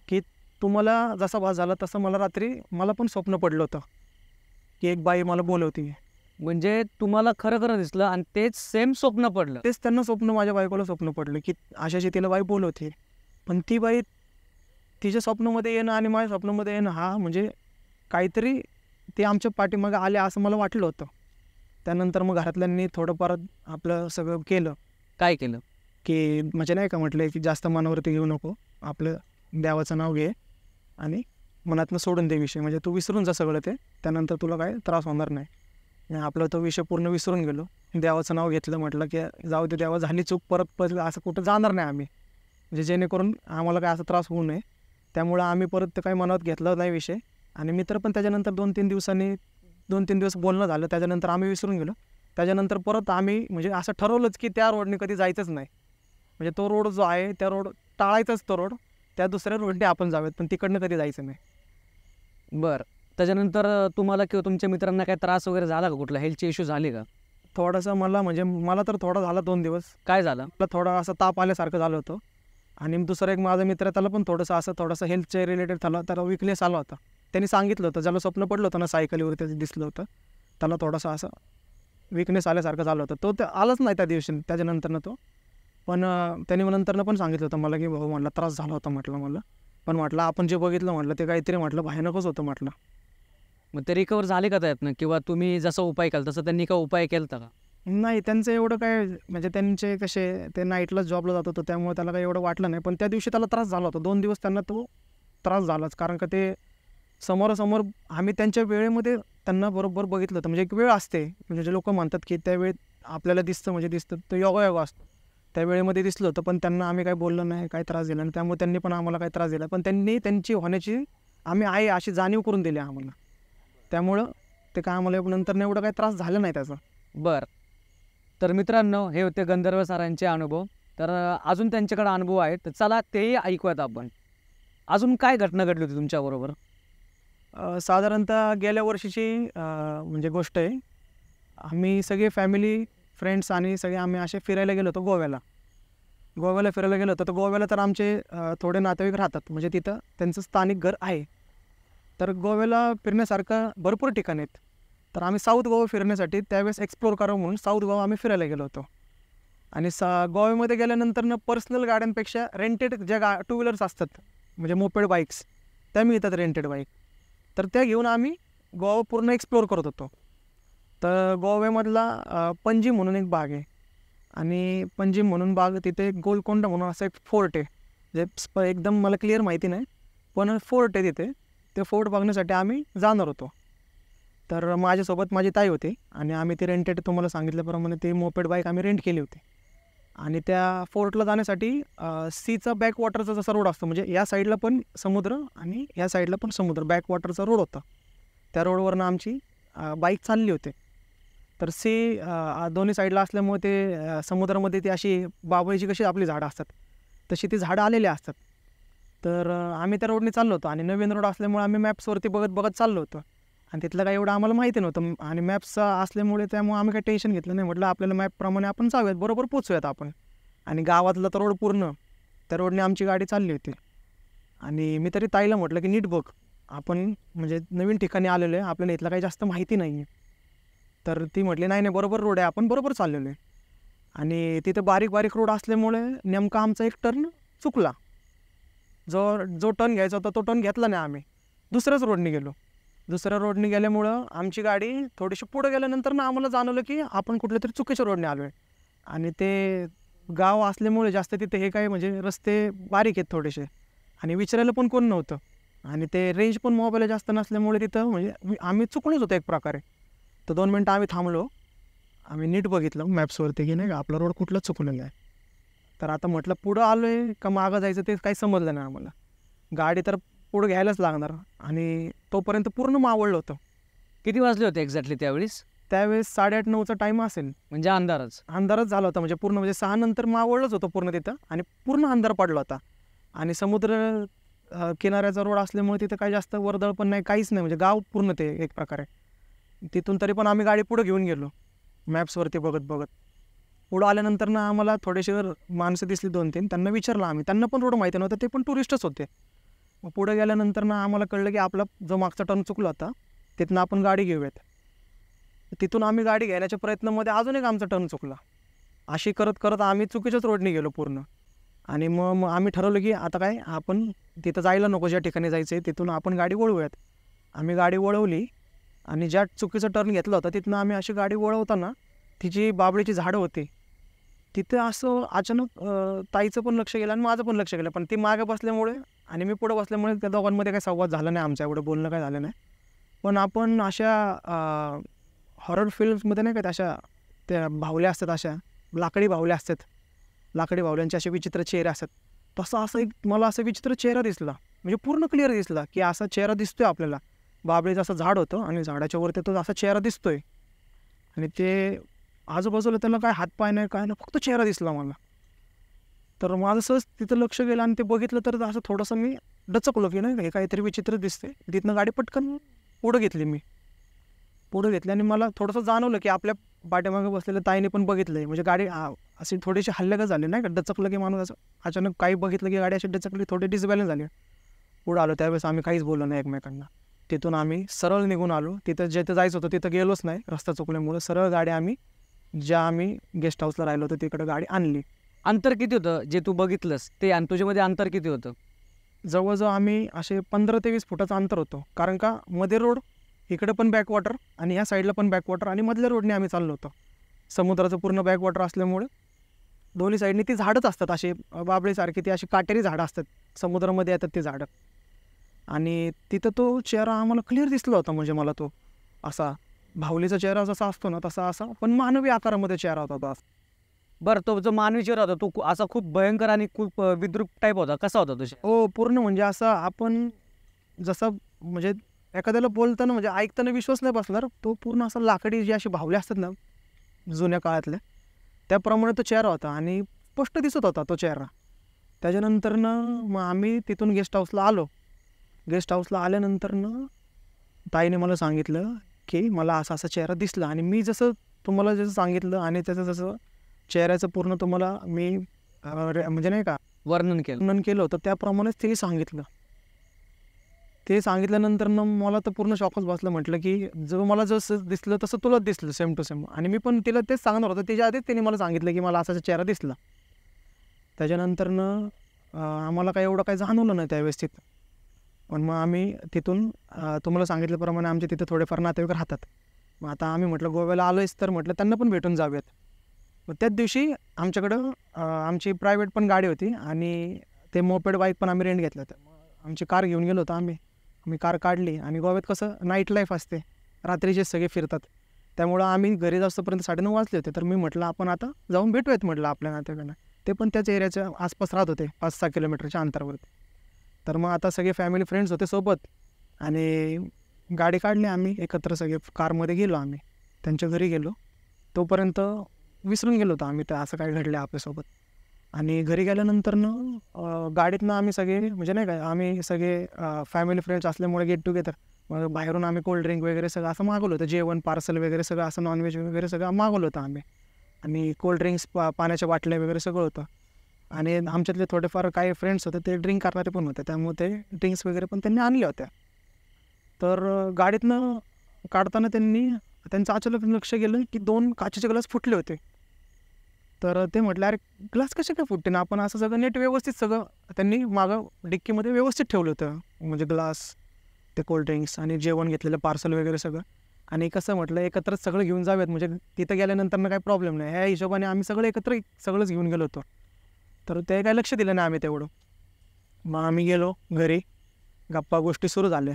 की तुम्हाला जसा भास झाला तसं मला रात्री मला पण स्वप्न पडलं होतं की एक बाई मला बोलवती. म्हणजे तुम्हाला खरं दिसलं आणि तेच सेम स्वप्न पडलं? तेच त्यांना स्वप्न, माझ्या बायकोला स्वप्न पडलं की अशाची तिला बाई बोलवते. पण ती बाई तिच्या स्वप्नामध्ये येणं आणि माझ्या स्वप्नामध्ये येणं हा म्हणजे काहीतरी ते आमच्या पाठीमागे आले असं मला वाटलं होतं. त्यानंतर मग घरातल्यांनी थोडंफार आपलं सगळं केलं. काय केलं? की म्हणजे नाही का म्हटलं की जास्त मनावरती घेऊ नको, आपलं देवाचं नाव घे आणि मनातनं सोडून दे विषय. म्हणजे तू विसरून जा सगळं ते, त्यानंतर तुला काय त्रास होणार नाही. आपला तो विषय पूर्ण विसरून गेलो. देवाचं नाव घेतलं, म्हटलं की जाऊ दे देवा, झाली चूक, परत असं कुठं जाणार नाही आम्ही, म्हणजे जेणेकरून आम्हाला काय असा त्रास होऊ नये. त्यामुळं आम्ही परत ते काही मनात घेतलं नाही विषय. आणि मित्र पण त्याच्यानंतर 2-3 दिवस बोलणं झालं. त्याच्यानंतर आम्ही विसरून गेलो. त्याच्यानंतर परत आम्ही म्हणजे असं ठरवलंच की त्या रोडने कधी जायचंच नाही. म्हणजे तो रोड जो आहे त्या रोड टाळायचाच, तो रोड, त्या दुसऱ्या रोडने आपण जाऊयात पण तिकडनं कधी जायचं नाही. बरं, त्याच्यानंतर तुम्हाला किंवा तुमच्या मित्रांना काही त्रास वगैरे झाला का? कुठला हेल्थचे इश्यू झाले का? थोडासा मला तर थोडा झाला 2 दिवस. काय झालं? मला थोडा असं ताप आल्यासारखं झालं होतं. आणि दुसरा एक माझा मित्र, त्याला पण थोडंसं हेल्थच्या रिलेटेड त्याला विकनेस आला होता. त्यांनी सांगितलं होतं, ज्याला स्वप्न पडलं होतं ना सायकलीवर त्याचं दिसलं होतं, त्याला थोडासा असं विकनेस आल्यासारखं झालं होतं. तो आलाच नाही त्या दिवशी त्याच्यानंतरनं तो. पण त्यांनी नंतरनं पण सांगितलं होतं मला की भाऊ, म्हटलं त्रास झाला होता म्हटलं मला. पण म्हटलं आपण जे बघितलं म्हटलं ते काहीतरी म्हटलं भयानकच होतं म्हटलं. मग ते रिकवर झाले का त्यातनं? किंवा तुम्ही जसा उपाय केला तसं त्यांनी का उपाय केला का? नाही, त्यांचं एवढं काय म्हणजे त्यांचे कसे ते नाईटला जॉबला जात होतं त्यामुळे त्याला काही एवढं वाटलं नाही. पण त्या दिवशी त्याला त्रास झाला होता. 2 दिवस त्यांना तो त्रास झालाच. कारण का ते समोरासमोर आम्ही त्यांच्या वेळेमध्ये त्यांना बरोबर बघितलं होतं. म्हणजे एक वेळ असते, म्हणजे जे लोक म्हणतात की त्या वेळेत आपल्याला दिसतं म्हणजे दिसतं, तो योगायोग असतो. त्या वेळेमध्ये दिसलं होतं, पण त्यांना आम्ही काही बोललो नाही, काही त्रास दिला नाही. त्यामुळे त्यांनी पण आम्हाला काही त्रास दिला, पण त्यांनी त्यांची होण्याची आम्ही आहे अशी जाणीव करून दिली आम्हाला. त्यामुळं ते काय आम्हाला नंतर एवढं काही त्रास झाला नाही त्याचा. बरं. तर मित्रांनो, हे होते गंधर्व सरांचे अनुभव. तर अजून त्यांच्याकडे अनुभव आहेत, तर चला तेही ऐकूयात आपण. अजून काय घटना घडली होती तुमच्याबरोबर? साधारणतः गेल्या वर्षीची म्हणजे गोष्ट आहे. आम्ही सगळे फॅमिली, फ्रेंड्स आणि सगळे आम्ही असे फिरायला गेलो होतो गोव्याला. गोव्याला फिरायला गेलो होतो, तर गोव्याला तर आमचे थोडे नातेवाईक राहतात, म्हणजे तिथं त्यांचं स्थानिक घर आहे. तर गोव्याला फिरण्यासारखं भरपूर ठिकाण आहेत. तर आम्ही साऊथ गोवा फिरण्यासाठी त्यावेळेस एक्सप्लोर करावं म्हणून साऊथ गोवा आम्ही फिरायला गेलो होतो. आणि गोव्यामध्ये गेल्यानंतर पर्सनल गाड्यांपेक्षा रेंटेड ज्या टू व्हीलर्स असतात, म्हणजे मोपेड बाईक्स, त्या मिळतात रेंटेड बाईक. तर त्या घेऊन आम्ही गोवा पूर्ण एक्सप्लोर करत होतो. तर गोव्यामधला पंजिम म्हणून एक बाग आहे, आणि पंजिम म्हणून बाग, तिथे गोलकोंडा म्हणून असा एक फोर्ट आहे. जे एकदम मला क्लिअर माहिती नाही, पण फोर्ट आहे तिथे. ते फोर्ट बघण्यासाठी आम्ही जाणार होतो. तर माझ्यासोबत माझी ताई होती, आणि आम्ही ती रेंटेड, तुम्हाला सांगितल्याप्रमाणे ती मोपेड बाईक आम्ही रेंट केली होती. आणि त्या फोर्टला जाण्यासाठी सीचा बॅकवॉटरचा जसा रोड असतो, म्हणजे या साईडला पण समुद्र आणि या साईडला पण समुद्र, बॅकवॉटरचा रोड होता. त्या रोडवरनं आमची बाईक चालली होती. तर दोन्ही साईडला असल्यामुळे ते समुद्रामध्ये ती अशी बाभळीची कशी आपली झाडं असतात, तशी ती झाडं आलेली असतात. तर आम्ही त्या रोडने चाललो होतो, आणि नवीन रोड असल्यामुळे आम्ही मॅप्सवरती बघत बघत चाललो होतो. आणि तिथलं काही एवढं आम्हाला माहिती नव्हतं, आणि मॅप्सचा असल्यामुळे त्यामुळे आम्ही काही टेन्शन घेतलं नाही. म्हटलं आपल्याला मॅपप्रमाणे आपण जाऊयात, बरोबर पोचूयात आपण. आणि गावातला तर रोड पूर्ण, त्या रोडने आमची गाडी चालली होती. आणि मी तरी ताईला म्हटलं की नीट बघ, आपण म्हणजे नवीन ठिकाणी आलेलो आहे, आपल्याला इथलं काही जास्त माहिती नाही आहे. तर ती म्हटली नाही नाही, बरोबर रोड आहे, आपण बरोबर चाललेलो आहे. आणि तिथे बारीक बारीक रोड असल्यामुळे नेमका आमचा एक टर्न चुकला. जो टर्न घ्यायचा होता तो टर्न घेतला नाही आम्ही, दुसऱ्याच रोडने गेलो. दुसऱ्या रोडने गेल्यामुळं आमची गाडी थोडीशी पुढं गेल्यानंतर ना आम्हाला जाणवलं की आपण कुठल्या तरी चुकीच्या रोडने आलो आहे. आणि ते गाव असल्यामुळे जास्त तिथे हे काय म्हणजे रस्ते बारीक आहेत थोडेसे, आणि विचारायला पण कोण नव्हतं, आणि ते रेंज पण मोबाईल जास्त नसल्यामुळे तिथं म्हणजे आम्ही चुकलोच होतो एक प्रकारे. तर 2 मिनटं आम्ही थांबलो, आम्ही नीट बघितलं मॅप्सवरती की नाही का आपला रोड कुठला चुकलेला आहे. तर आता म्हटलं पुढं आलो आहे का मागं जायचं ते काही समजलं नाही आम्हाला. गाडी तर पुढं घ्यायलाच लागणार, आणि तोपर्यंत पूर्ण मावळलं होतं. किती वाजले होते एक्झॅक्टली त्यावेळेस? त्यावेळेस 8:30-9चा टाईम असेल. म्हणजे अंधारच झाला होता, म्हणजे पूर्ण म्हणजे 6 नंतर मावळलंच होतं पूर्ण तिथं, आणि पूर्ण अंधार पडला होता. आणि समुद्र किनाऱ्याचा रोड असल्यामुळे तिथं काही जास्त वर्दळ पण नाही, काहीच नाही, म्हणजे गाव पूर्ण ते एक प्रकारे. तिथून तरी पण आम्ही गाडी पुढं घेऊन गेलो मॅप्सवरती बघत बघत. पुढं आल्यानंतर ना आम्हाला थोडेसे माणसं दिसली 2-3, त्यांना विचारलं आम्ही, त्यांना पण रोड माहिती नव्हतं, ते पण टुरिस्टच होते. मग पुढं गेल्यानंतर ना आम्हाला कळलं की आपला जो मागचा टर्न चुकला होता, तिथनं आपण गाडी घेऊयात. तिथून आम्ही गाडी घेण्याच्या प्रयत्नामध्ये अजून एक आमचा टर्न चुकला. अशी करत करत आम्ही चुकीच्याच रोडने गेलो पूर्ण. आणि मग आम्ही ठरवलं की आता काय, आपण तिथं जायला नको, ज्या ठिकाणी जायचं आहे तिथून आपण गाडी वळवूयात. आम्ही गाडी वळवली, आणि ज्या चुकीचा टर्न घेतला होता तिथनं आम्ही अशी गाडी वळवताना तिची बाभळीची झाडं होती. तिथे असं अचानक ताईचं पण लक्ष गेलं आणि माझं पण लक्ष गेलं, पण ती मागे बसल्यामुळे आणि मी पुढं बसल्यामुळे त्या दोघांमध्ये काही संवाद झाला नाही आमचा, एवढं बोलणं काही झालं नाही. पण आपण अशा हॉरर फिल्म्समध्ये नाही का, अशा त्या बाहुल्या असतात, अशा लाकडी बाहुल्या असतात, लाकडी बाहुल्यांचे असे विचित्र चेहरे असतात, असं एक मला असं विचित्र चेहरा दिसला, म्हणजे पूर्ण क्लिअर दिसला की असा चेहरा दिसतोय आपल्याला. बाभळीचं असं झाड होतं आणि झाडाच्या वरती तो असा चेहरा दिसतोय, आणि ते आजूबाजूला त्याला काय हातपाय नाही, काय नाही, फक्त चेहरा दिसला मला. तर माझं सहज तिथं लक्ष गेलं आणि ते बघितलं, तर असं थोडंसं मी डचकलो की नाही हे काहीतरी विचित्र दिसते. तिथनं गाडी पटकन पुढं घेतली, मी पुढं घेतली, आणि मला थोडंसं जाणवलं की आपल्या पाठीमागे बसलेल्या ताईने पण बघितलं, म्हणजे गाडी अशी थोडीशी हल्ल्यागत झाली नाही का, डचकलं की माणूस असं अचानक काही बघितलं की गाडी अशी डचकली, थोडी डिसबॅलन्स झाली. पुढं आलो, त्यावेळेस आम्ही काहीच बोललो नाही एकमेकांना. तिथून आम्ही सरळ निघून आलो, तिथं जिथं जायचं होतं तिथं गेलोच नाही, रस्ता चुकल्यामुळे. सरळ गाडी आम्ही आम्ही गेस्ट हाऊसला राहिलो होतो तिकडं गाडी आणली. अंतर किती होतं जे तू बघितलंस ते, आणि तुझ्यामध्ये अंतर किती होतं? जवळजवळ आम्ही असे 15 ते 20 फुटाचं अंतर होतं, कारण का मध्ये रोड, इकडं पण बॅकवॉटर आणि ह्या साईडला पण बॅकवॉटर, आणि मधल्या रोडने आम्ही चाललो होतो. समुद्राचं पूर्ण बॅकवॉटर असल्यामुळे दोन्ही साईडने ती झाडंच असतात, असे बाबळीसारखी ती अशी काटेरी झाडं असतात, समुद्रामध्ये येतात ती झाडं. आणि तिथं तो चेहरा आम्हाला क्लिअर दिसला होता, म्हणजे मला तो असा बाहुलीचा चेहरा जसा असतो ना तसा, असा पण मानवी आकारामध्ये चेहरा होता तो. बरं, तो जो मानवी चेहरा होता तो असा खूप भयंकर आणि खूप विद्रूप टाईप होता. कसा होता तो चेहरा? हो, पूर्ण म्हणजे असं आपण जसं म्हणजे एखाद्याला बोलताना म्हणजे ऐकताना विश्वास नाही बसणार. तो पूर्ण असा लाकडी जे असे बाहुले असतात ना जुन्या काळातल्या, त्याप्रमाणे तो चेहरा होता आणि स्पष्ट दिसत होता तो चेहरा. त्याच्यानंतरनं मग आम्ही तिथून गेस्ट हाऊसला आलो. गेस्ट हाऊसला आल्यानंतरनं ताईने मला सांगितलं, की मला असा-असा चेहरा दिसला आणि मी जसं तुम्हाला जसं सांगितलं आणि त्याचं जसं चेहऱ्याचं पूर्ण तुम्हाला मी म्हणजे नाही का वर्णन केलं. वर्णन केलं होतं त्याप्रमाणेच ते सांगितलं. ते सांगितल्यानंतरनं मला तर पूर्ण शॉकच बसलं. म्हटलं, की जो मला जसं दिसलं तसं तुलाच दिसलं सेम टू सेम आणि मी पण तिला तेच सांगणार होतो. त्याच्या आधीच तिने मला सांगितलं, की मला असा चेहरा दिसला. त्याच्यानंतरनं आम्हाला काही एवढं काही जाणवलं नाही त्यावेळेस तिथं. पण मग आम्ही तिथून तुम्हाला सांगितल्याप्रमाणे आमच्या तिथे थोडेफार नातेवाईक राहतात. मग आता आम्ही म्हटलं गोव्याला आलोयच तर म्हटलं त्यांना पण भेटून जाऊयात. मग त्याच दिवशी आमच्याकडं आमची प्रायव्हेट पण गाडी होती आणि ते मोपेड बाईक पण आम्ही रेंट घेतलं होतं. मग आमची कार घेऊन गेलो होतो आम्ही कार काढली आणि गोव्यात कसं नाईट लाईफ असते, रात्रीचे सगळे फिरतात. त्यामुळं आम्ही घरी जाऊपर्यंत 9:30 वाजले होते. तर मी म्हटलं आपण आता जाऊन भेटूयात म्हटलं आपल्या नातेवाईकांना. ते पण त्याच एरियाच्या आसपास राहत होते 5-6 किलोमीटरच्या अंतरावरती. तर मग आता सगळे फॅमिली फ्रेंड्स होते सोबत आणि गाडी काढली आम्ही एकत्र सगळे कारमध्ये गेलो आम्ही. त्यांच्या घरी गेलो. तोपर्यंत विसरून गेलो होतो आम्ही तर असं काय घडलं आपल्यासोबत. आणि घरी गेल्यानंतरनं गाडीतनं आम्ही सगळे म्हणजे नाही का आम्ही सगळे फॅमिली फ्रेंड्स असल्यामुळे गेट टुगेदर मग बाहेरून आम्ही कोल्ड्रिंक वगैरे सगळं असं मागवलं होतं. जेवण पार्सल वगैरे सगळं असं नॉनव्हेज वगैरे सगळं मागवलं होतं आम्ही. आणि कोल्ड्रिंक्स पाण्याच्या बाटल्या वगैरे सगळं होतं. आणि आमच्यातले थोडेफार काही फ्रेंड्स होते ते ड्रिंक करणारे पण होते. त्यामुळे ते ड्रिंक्स वगैरे पण त्यांनी आणल्या होत्या. तर गाडीतनं काढताना त्यांचं अचानक लक्ष गेलं की 2 काचेचे ग्लास फुटले होते. तर ते म्हटलं अरे ग्लास कसे काय फुटते ना आपण असं सगळं नीट व्यवस्थित सगळं त्यांनी मागं डिक्कीमध्ये व्यवस्थित ठेवलं होतं. म्हणजे ग्लास ते कोल्ड्रिंक्स आणि जेवण घेतलेलं पार्सल वगैरे सगळं. आणि कसं म्हटलं एकत्रच सगळं घेऊन जाऊयात म्हणजे तिथं गेल्यानंतर काही प्रॉब्लेम नाही ह्या हिशोबाने आम्ही सगळं एकत्र सगळंच घेऊन गेलो होतो. तर ते काही लक्ष दिलं नाही आम्ही तेवढं. मग आम्ही गेलो घरी. गप्पा गोष्टी सुरू झाल्या.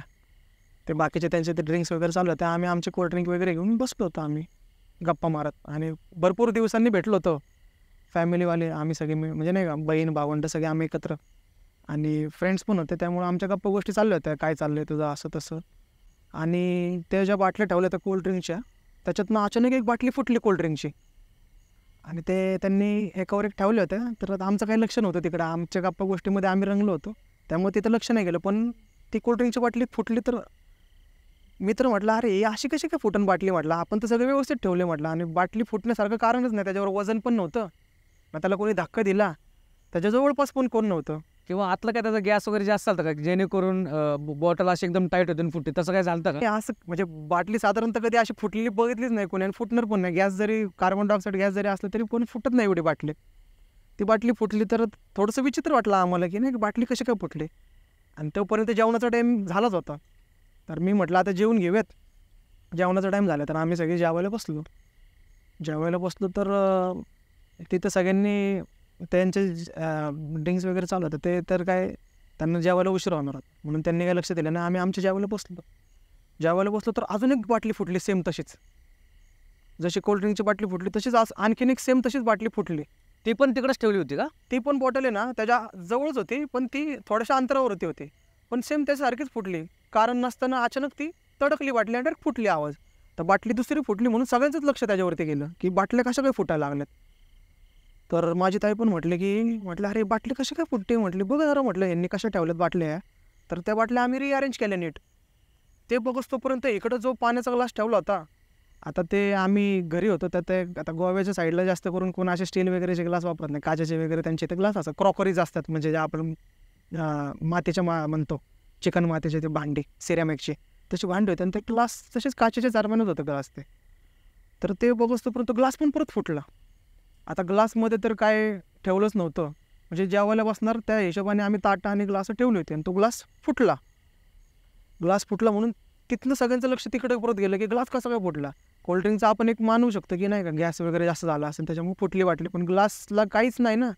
ते बाकीचे त्यांचे ते ड्रिंक्स वगैरे चालू होते. आम्ही आमचे कोल्ड्रिंक वगैरे घेऊन बसलो होतो आम्ही गप्पा मारत आणि भरपूर दिवसांनी भेटलो होतो फॅमिलीवाले आम्ही सगळे म्हणजे नाही का बहीण भावंड सगळे आम्ही एकत्र आणि फ्रेंड्स पण होते. त्यामुळे आमच्या गप्पा गोष्टी चालल्या होत्या काय चाललं आहे तुझं असं तसं. आणि त्या ज्या बाटल्या ठेवल्या होत्या कोल्ड्रिंकच्या त्याच्यातनं अचानक एक बाटली फुटली कोल्ड्रिंकची आणि ते त्यांनी एकावर एक ठेवल्या होत्या. तर आमचं काही लक्ष नव्हतं तिकडं आमच्या गप्पा गोष्टीमध्ये आम्ही रंगलो होतो त्यामुळे तिथं लक्ष नाही गेलं. पण ती कोल्ड्रिंकची बाटली फुटली तर मी तर म्हटलं अरे ही अशी कशी काय फुटून बाटली म्हटलं आपण तर सगळं व्यवस्थित ठेवले म्हटलं आणि बाटली फुटण्यासारखं कारणच नाही. त्याच्यावर वजन पण नव्हतं मग त्याला कोणी धक्का दिला त्याच्या जवळपास पण कोण नव्हतं. किंवा आतलं काय त्याचा गॅस वगैरे जास्त चालतं का जेणेकरून बॉटल अशी एकदम टाईट होते आणि फुटते तसं काय चालतं का? हे असं म्हणजे बाटली साधारणतः कधी अशी फुटलेली बघितलीच नाही कोणी आणि फुटणार पण नाही. गॅस जरी कार्बन डायऑक्साईड गॅस जरी असलं तरी कोणी फुटत नाही एवढी बाटली. ती बाटली फुटली तर थोडंसं विचित्र वाटलं आम्हाला की नाही बाटली कशी काय फुटली. आणि तोपर्यंत जेवणाचा टाईम झालाच होता. तर मी म्हटलं आता जेवून घेऊयात. जेवणाचा टाईम झाला तर आम्ही सगळे जेवायला बसलो तर तिथं सगळ्यांनी त्यांचे ड्रिंक्स वगैरे चालू होतं ते तर काय त्यांना जेवायला उशीर होणार होता म्हणून त्यांनी काही लक्ष दिलं नाही. आम्ही आमच्या जेवायला बसलो तर अजून एक बाटली फुटली सेम तशीच. जशी कोल्ड्रिंकची बाटली फुटली तशीच आणखीन एक सेम तशीच बाटली फुटली. ती पण तिकडेच ठेवली होती का? ती पण बॉटल आहे ना त्याच्या जवळच होती पण ती थोड्याशा अंतरावरती होती पण सेम त्याच्यासारखीच फुटली. कारण नसताना अचानक ती तडकली बाटली आणि डायरेक्ट फुटली आवाज. तर बाटली दुसरी फुटली म्हणून सगळ्यांचंच लक्ष त्याच्यावरती गेलं की बाटल्या कशा काय फुटायला लागल्यात. तर माझी ताई पण म्हटलं अरे बाटली कशी काय फुटते म्हटली बघ जरा म्हटलं यांनी कशा ठेवल्यात बाटल्या. तर त्या बाटल्या आम्ही रिअरेंज केल्या नीट. ते बघच तोपर्यंत इकडं जो पाण्याचा ग्लास ठेवला होता आता ते आम्ही घरी होतो तर ते आता गोव्याच्या साईडला जास्त करून कोण असे स्टील वगैरेचे ग्लास वापरत नाही. काचेचे वगैरे त्यांचे ते ग्लास असतात क्रॉकरीज असतात म्हणजे जे आपण मातीच्या म्हणतो चिकन मातीचे ते भांडी सिरॅमिकचे तसे भांडे होते आणि ते ग्लास तसेच काचेच्या चारमानच होतं ग्लास ते. तर ते बघच तोपर्यंत ग्लास पण परत फुटला. आता ग्लासमध्ये तर काय ठेवलंच नव्हतं म्हणजे जेवायला बसणार त्या हिशोबाने आम्ही ताटं आणि ग्लास ठेवले होते आणि तो ग्लास फुटला म्हणून तिथलं सगळ्यांचं लक्ष तिकडे परत गेलं की ग्लास कसा काय फुटला. कोल्ड्रिंकचा आपण एक मानू शकतो की नाही का गॅस वगैरे जास्त झाला असेल त्याच्यामुळे फुटली वाटली पण ग्लासला काहीच नाही ना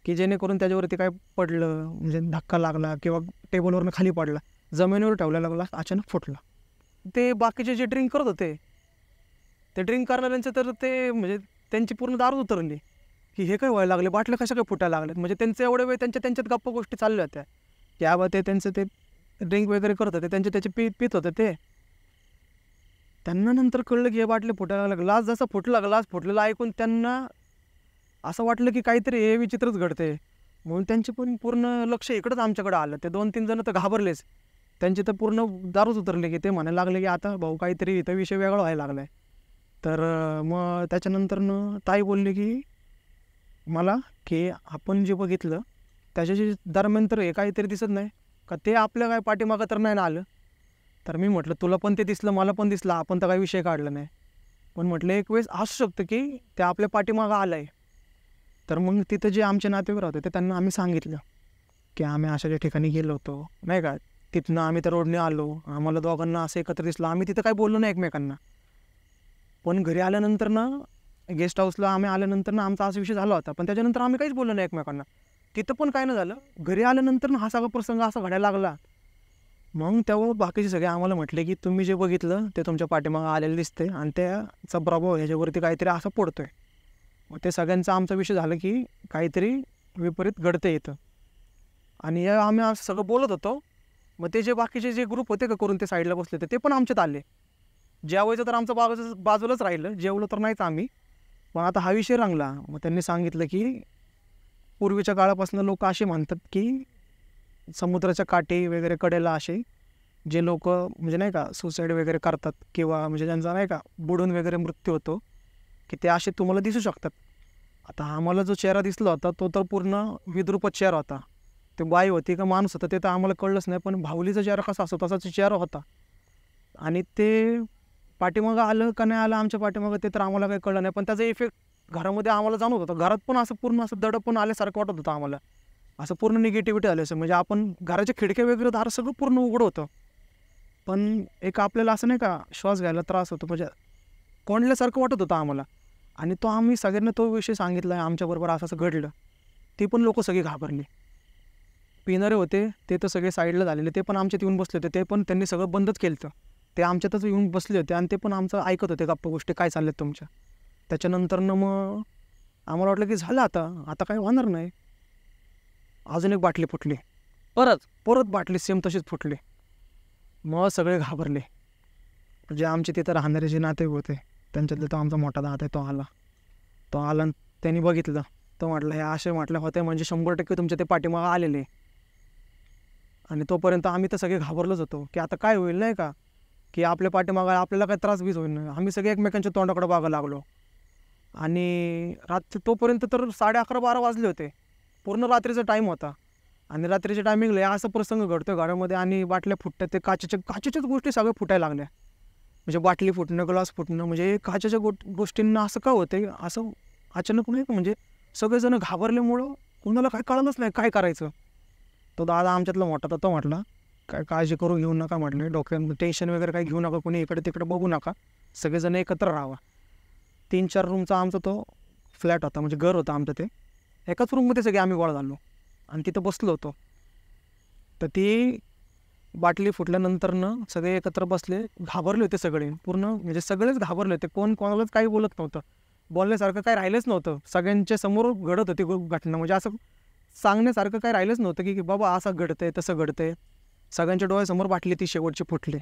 की जेणेकरून त्याच्यावरती काय पडलं म्हणजे धक्का लागला किंवा टेबलवरनं खाली पडला. जमिनीवर ठेवलेला ग्लास अचानक फुटला. ते बाकीचे जे ड्रिंक करत होते ते ड्रिंक करणाऱ्यांचं तर ते म्हणजे त्यांची पूर्ण दारू उतरली की हे काय व्हायला लागले, बाटल्या कशा काय फुटायला लागल्यात. म्हणजे त्यांचं एवढे वेळ त्यांच्यात गप्पा गोष्टी चालल्या होत्या की आबा ते त्यांचं ते ड्रिंक वगैरे करत होते, त्याचे पित होते ते. त्यांना नंतर कळलं की हे बाटले फुटायला लागले. ग्लास जसा फुटला, ग्लास फुटलेला ऐकून त्यांना असं वाटलं की काहीतरी हे विचित्रच घडते. म्हणून त्यांचे पण पूर्ण लक्ष इकडंच आमच्याकडे आलं. ते 2-3 जण तर घाबरलेच. त्यांचे तर पूर्ण दारूच उतरले की ते म्हणायला लागले की आता भाऊ काहीतरी इथं विषय वेगळा व्हायला लागला आहे. तर मग त्याच्यानंतरनं ताई बोलले की मला की आपण जे बघितलं त्याच्याशी दरम्यान तर हे काहीतरी दिसत नाही का, ते आपल्या काय पाठीमागं तर नाही ना आलं. तर मी म्हटलं तुला पण ते दिसलं, मला पण दिसलं, आपण तर काही विषय काढला नाही. पण म्हटलं एक वेळेस असू शकतं की ते आपल्या पाठीमागं आलं आहे. तर मग तिथं जे आमचे नातेवाईक होते ते त्यांना आम्ही सांगितलं की आम्ही अशाच्या ठिकाणी गेलो होतो नाही का. तिथनं आम्ही त्या रोडने आलो, आम्हाला दोघांना असं एकत्र दिसलं. आम्ही तिथं काही बोललो नाही एकमेकांना. पण घरी आल्यानंतर ना, गेस्ट हाऊसला आम्ही आल्यानंतर ना आमचा असा विषय झाला होता. पण त्याच्यानंतर आम्ही काहीच बोललो नाही एकमेकांना. तिथं पण काय नाही झालं. घरी आल्यानंतर ना हा सगळा प्रसंग असा घडायला लागला. मग तेव्हा बाकीचे सगळे आम्हाला म्हटले की तुम्ही जे बघितलं ते तुमच्या पाठीमागं आलेलं दिसते आणि त्याचा प्रभाव ह्याच्यावरती काहीतरी असा पडतोय. मग ते सगळ्यांचा आमचा विषय झाला की काहीतरी विपरीत घडतं येतं. आणि आम्ही असं सगळं बोलत होतो. मग ते जे बाकीचे जे ग्रुप होते का करून ते साईडला बसले होते ते पण आमच्यात आले. जेवायचं तर आमचं बाजूलाच राहिलं, जेवलो तर नाहीच आम्ही. पण आता हा विषय रंगला. मग त्यांनी सांगितलं की पूर्वीच्या काळापासून लोक असे म्हणतात की समुद्राच्या काठी वगैरे कडेला असे जे लोक म्हणजे नाही का सुसाईड वगैरे करतात किंवा म्हणजे ज्यांचा नाही का बुडून वगैरे मृत्यू होतो की ते असे तुम्हाला दिसू शकतात. आता आम्हाला जो चेहरा दिसला होता तो तर पूर्ण विद्रूपच चेहरा होता. ते बाई होती का माणूस होता ते तर आम्हाला कळलंच नाही. पण भावलीचा चेहरा कसा असतो तसाच चेहरा होता. आणि ते पाठीमागं आलं का नाही आलं आमच्या पाठीमागं ते तर आम्हाला काही कळलं नाही. पण त्याचा इफेक्ट घरामध्ये आम्हाला जाणवत होता. घरात पण असं पूर्ण असं दडपण आल्यासारखं वाटत होतं आम्हाला. असं पूर्ण निगेटिव्हिटी आली असं. म्हणजे आपण घराच्या खिडक्या वगैरे दार सगळं पूर्ण उघडं होतं. पण एक आपल्याला असं नाही का श्वास घ्यायला त्रास होतो, म्हणजे कोंडल्यासारखं वाटत होतं आम्हाला. आणि तो आम्ही सगळ्यांना तो विषय सांगितला आहे आमच्याबरोबर असं असं घडलं. ती पण लोक सगळी घाबरली. पिणारे होते ते तर सगळे साईडला झालेले, ते पण आमच्यात येऊन बसले होते. ते पण त्यांनी सगळं बंदच केलं होतं. ते आमच्यातच येऊन बसले होते आणि ते पण आमचं ऐकत होते गप्पा गोष्टी काय चालल्यात तुमच्या. त्याच्यानंतरनं मग आम्हाला वाटलं की झालं आता काही होणार नाही. अजून एक बाटली फुटली, परत बाटली सेम तशीच फुटली. मग सगळे घाबरले. जे आमचे तिथं राहणारे जे नाते होते त्यांच्यातले तो आमचा मोठा दादा आहे, तो आला आणि त्यांनी बघितलं. तो म्हटलं हे असे म्हटलं होते म्हणजे 100% तुमच्या ते पाठीमागं आलेले. आणि तोपर्यंत आम्ही तर सगळे घाबरलोच होतो की आता काय होईल नाही का, की आपल्या पाठीमागं आपल्याला काय त्रास बीज होईल नाही. आम्ही सगळे एकमेकांच्या तोंडाकडे बघायला लागलो. आणि रात्री तोपर्यंत तर 11:30-12 वाजले होते. पूर्ण रात्रीचा टाईम होता. आणि रात्रीच्या टायमिंगला असं प्रसंग घडतो घरामध्ये आणि बाटल्या फुटतात. ते काचेच्याच गोष्टी सगळ्या फुटायला लागल्या. म्हणजे बाटली फुटणं, ग्लास फुटणं, म्हणजे काचेच्या गोष्टींना असं का होतं असं अचानक नाही. म्हणजे सगळेजण घाबरल्यामुळं कोणाला काय कळलंच नाही काय करायचं. तो दादा आमच्यातला मोठा तर तो म्हटला काय काळजी करू घेऊ नका, म्हटलं डोक्यात टेन्शन वगैरे काही घेऊ नका, कोणी इकडे तिकडे बघू नका, सगळेजण एकत्र राहावा. 3-4 रूमचा आमचा तो फ्लॅट होता, म्हणजे घर होतं आमचं. ते एकाच रूममध्ये सगळे आम्ही गोळा झालो आणि तिथं बसलो होतो. तर ती बाटली फुटल्यानंतरनं सगळे एकत्र बसले, घाबरले होते सगळे पूर्ण. म्हणजे सगळेच घाबरले होते, कोण कोणालाच काही बोलत नव्हतं, बोलण्यासारखं काही राहिलंच नव्हतं. सगळ्यांच्या समोर घडत होती घटना, म्हणजे असं सांगण्यासारखं काही राहिलंच नव्हतं की बाबा असं घडतंय तसं घडतंय. सगळ्यांच्या डोळ्यासमोर बाटली ती शेवटची फुटली.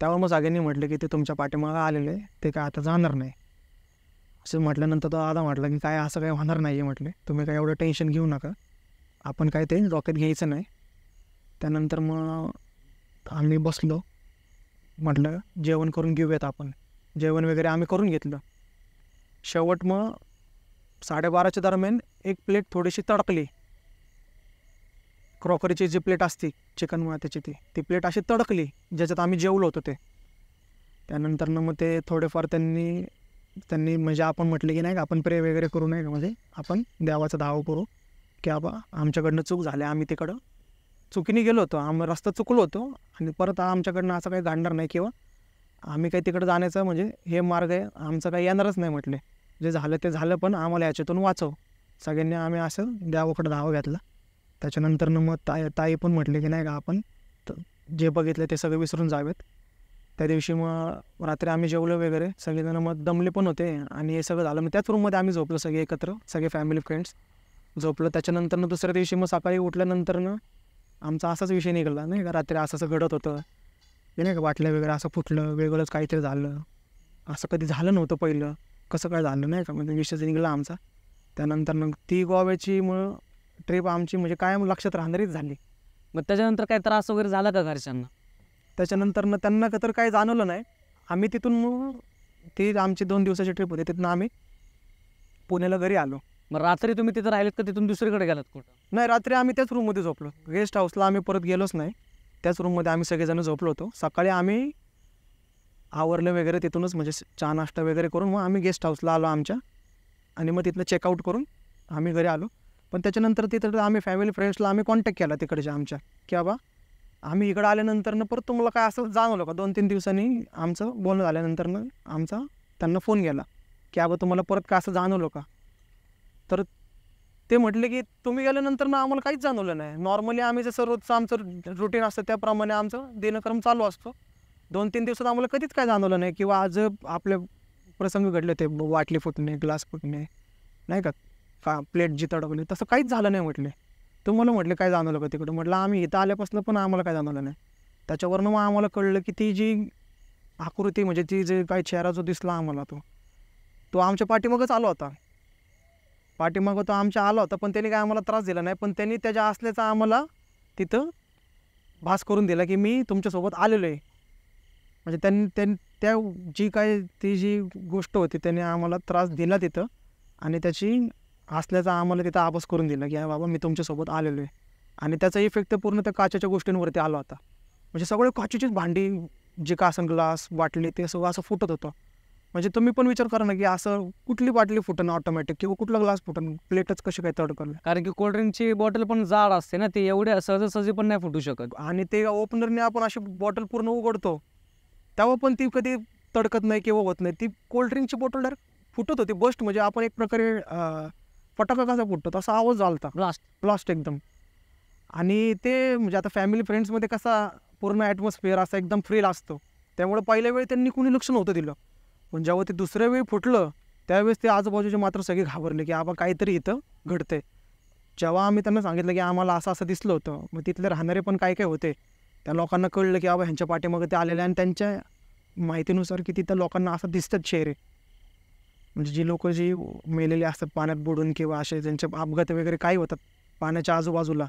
त्यावर मग सगळ्यांनी म्हटलं की ते तुमच्या पाठीमागं आलेले ते काय आता जाणार नाही. असं म्हटल्यानंतर तो दादा म्हटलं की काय असं काही होणार नाही आहे, म्हटले तुम्ही काय एवढं टेन्शन घेऊ नका, आपण काय ते डोक्यात घ्यायचं नाही. त्यानंतर मग आम्ही बसलो, म्हटलं जेवण करून घेऊयात आपण. जेवण वगैरे आम्ही करून घेतलं. शेवट मग 12:30च्या दरम्यान एक प्लेट थोडीशी तडकली. क्रॉकरीची जी प्लेट असते चिकन मात्याची ती प्लेट अशी तडकली ज्याच्यात आम्ही जेवलो होतो ते. त्यानंतरनं मग ते थोडेफार त्यांनी म्हणजे आपण म्हटलं की नाही का आपण प्रे वगैरे करू नये का, म्हणजे आपण देवाचा धावा करू की बाबा आमच्याकडनं चूक झाली, आम्ही तिकडं चुकीने गेलो होतो, आम्ही रस्ता चुकलो होतो आणि परत आमच्याकडनं असं काही घडणार नाही किंवा आम्ही काही तिकडं जाण्याचं म्हणजे हे मार्ग आहे आमचं काही येणारच नाही. म्हटले जे झालं ते झालं, पण आम्हाला याच्यातून वाचव. सगळ्यांनी आम्ही असं देवाकडं धावा घातला. त्याच्यानंतरनं मग ताई पण म्हटले की नाही का आपण जे बघितलं ते सगळं विसरून जावेत त्या दिवशी मग रात्री आम्ही जेवलो वगैरे सगळेजण, मग दमले पण होते आणि हे सगळं झालं. मग त्याच रूममध्ये आम्ही झोपलो सगळे एकत्र, सगळे फॅमिली फ्रेंड्स झोपलो. त्याच्यानंतरनं दुसऱ्या दिवशी मग सकाळी उठल्यानंतरनं आमचा असाच विषय निघाला नाही का, रात्री असं असं घडत होतं हे नाही का, बाटल्या वगैरे असं फुटलं, वेगळंच काहीतरी झालं, असं कधी झालं नव्हतं पहिलं, कसं काय झालं नाही का, म्हणजे विषय निघाला आमचा. त्यानंतर मग ती गोव्याची मग ट्रिप आमची म्हणजे कायम लक्षात राहणारीच झाली. मग त्याच्यानंतर काही त्रास वगैरे झाला का घरच्यांना? त्याच्यानंतरनं त्यांना तर काही जाणवलं नाही. आम्ही तिथून मग ती आमची 2 दिवसाची ट्रिप होती, तिथून आम्ही पुण्याला घरी आलो. मग रात्री तुम्ही तिथं राहिलेत का तिथून दुसरीकडे गेलात कुठं? नाही, रात्री आम्ही त्याच रूममध्ये झोपलो. गेस्ट हाऊसला आम्ही परत गेलोच नाही, त्याच रूममध्ये आम्ही सगळेजण झोपलो होतो. सकाळी आम्ही आवरलं वगैरे तिथूनच, म्हणजे चहा नाश्ता वगैरे करून मग आम्ही गेस्ट हाऊसला आलो आमच्या, आणि मग तिथलं चेकआउट करून आम्ही घरी आलो. पण त्याच्यानंतर तिथं आम्ही फॅमिली फ्रेंड्सला आम्ही कॉन्टॅक्ट केला तिकडच्या आमच्या, की बाबा आम्ही इकडं आल्यानंतरनं परत तुम्हाला काय असं जाणवलं का. 2-3 दिवसांनी आमचं बोलणं झाल्यानंतरनं आमचा त्यांना फोन गेला की बाबा तुम्हाला परत काय असं जाणवलं का. तर ते म्हटले की तुम्ही गेल्यानंतर ना आम्हाला काहीच जाणवलं नाही. नॉर्मली आम्ही जसं रोजचं आमचं रुटीन असतं त्याप्रमाणे आमचं दिनक्रम चालू असतो. 2-3 दिवसात आम्हाला कधीच काय जाणवलं नाही किंवा आज आपले प्रसंग घडले ते बाटली फुटणे, ग्लास फुटणे नाही का, प्लेट जी तडकली, तसं काहीच झालं नाही म्हटले. तुम्हाला म्हटले काय जाणवलं का तिकडं. म्हटलं आम्ही इथं आल्यापासून पण आम्हाला काय जाणवलं नाही. त्याच्यावरनं मग आम्हाला कळलं की ती जी आकृती म्हणजे ती जे काही चेहरा जो दिसला आम्हाला तो आमच्या पाठीमागच आला होता. पाठीमागं तो आमच्या आला होता, पण त्यांनी काय आम्हाला त्रास दिला नाही. पण त्यांनी त्याच्या असल्याचा आम्हाला तिथं भास करून दिला की मी तुमच्यासोबत आलेलो आहे. म्हणजे त्या जी काय ती जी गोष्ट होती त्याने आम्हाला त्रास दिला तिथं, आणि त्याची असल्याचा आम्हाला तिथं आभास करून दिला की बाबा मी तुमच्यासोबत आलेलो आहे. आणि त्याचा इफेक्ट पूर्ण त्या काचेच्या गोष्टींवरती आला होता. म्हणजे सगळे काचेचीच भांडी, जे का असं ग्लास, बाटली, ते सगळं असं फुटत होतं. म्हणजे तुम्ही पण विचार करा ना की असं कुठली बाटली फुटणं ऑटोमॅटिक, किंवा कुठला ग्लास फुटणं, प्लेटच कशी काय तडकलं. कारण की कोल्ड्रिंकची बॉटल पण जाड असते ना, ती एवढ्या सहजासहजी पण नाही फुटू शकत. आणि ते ओपनरने आपण अशी बॉटल पूर्ण उघडतो तेव्हा पण ती कधी तडकत नाही किंवा होत नाही. ती कोल्ड्रिंकची बॉटल डायरेक्ट फुटत होती. बस्ट म्हणजे आपण एक प्रकारे फटाका कसा फुटतो तसा आवाज झालता, ब्लास्ट एकदम. आणि ते म्हणजे आता फॅमिली फ्रेंड्समध्ये कसा पूर्ण ॲटमॉस्फिअर असा एकदम फ्रील असतो, त्यामुळे पहिल्या वेळी त्यांनी कुणी लक्ष नव्हतं दिलं. पण जेव्हा ते दुसऱ्या वेळी फुटलं त्यावेळेस ते आजूबाजूचे मात्र सगळे घाबरले की आबा काहीतरी इथं घडतंय. जेव्हा आम्ही त्यांना सांगितलं की आम्हाला असं असं दिसलं होतं, मग तिथले राहणारे पण काय काय होते त्या लोकांना कळलं की बाबा ह्यांच्या पाठीमागे ते आलेले, आणि त्यांच्या माहितीनुसार की तिथं लोकांना असं दिसतात चेहरे, म्हणजे जी लोक जी मेलेली असतात पाण्यात बुडून किंवा असे ज्यांचे अपघात वगैरे काही होतात पाण्याच्या आजूबाजूला,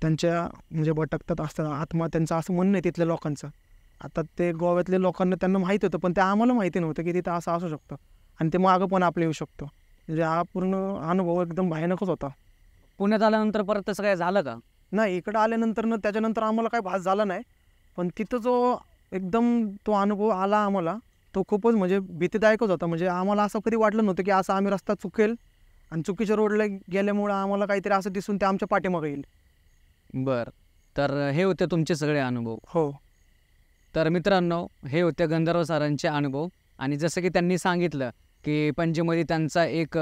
त्यांच्या म्हणजे भटकतात असतात आत्मा, त्यांचं असं म्हणणं आहे तिथल्या लोकांचं. आता ते गोव्यातले लोकांना त्यांना माहिती होतं, पण ते आम्हाला माहिती नव्हतं की तिथं असं असू शकतं आणि ते मागं पण आपलं येऊ शकतो. म्हणजे हा पूर्ण अनुभव एकदम भयानकच होता. पुण्यात आल्यानंतर परत तसं काय झालं का? नाही, इकडं आल्यानंतर त्याच्यानंतर आम्हाला काही भास झाला नाही, पण तिथं जो एकदम तो अनुभव आला आम्हाला, तो खूपच म्हणजे भीतीदायकच होता. म्हणजे आम्हाला असं कधी वाटलं नव्हतं की असं आम्ही रस्ता चुकेल आणि चुकीच्या रोडला गेल्यामुळं आम्हाला काहीतरी असं दिसून ते आमच्या पाठीमागे येईल. बरं, तर हे होते तुमचे सगळे अनुभव. हो. तर मित्रांनो, हे होते गंधर्व सरांचे अनुभव. आणि जसं की त्यांनी सांगितलं की पणजीमध्ये त्यांचा एक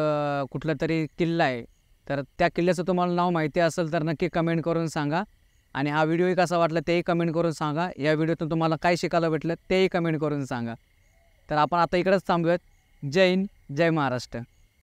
कुठला तरी किल्ला आहे, तर त्या किल्ल्याचं तुम्हाला नाव माहिती असेल तर नक्की कमेंट करून सांगा. आणि हा व्हिडिओही कसा वाटला तेही कमेंट करून सांगा. या व्हिडिओतून तुम्हाला काय शिकायला भेटलं तेही कमेंट करून सांगा. तर आपण आता इकडेच थांबूयात. जय हिंद, जय महाराष्ट्र.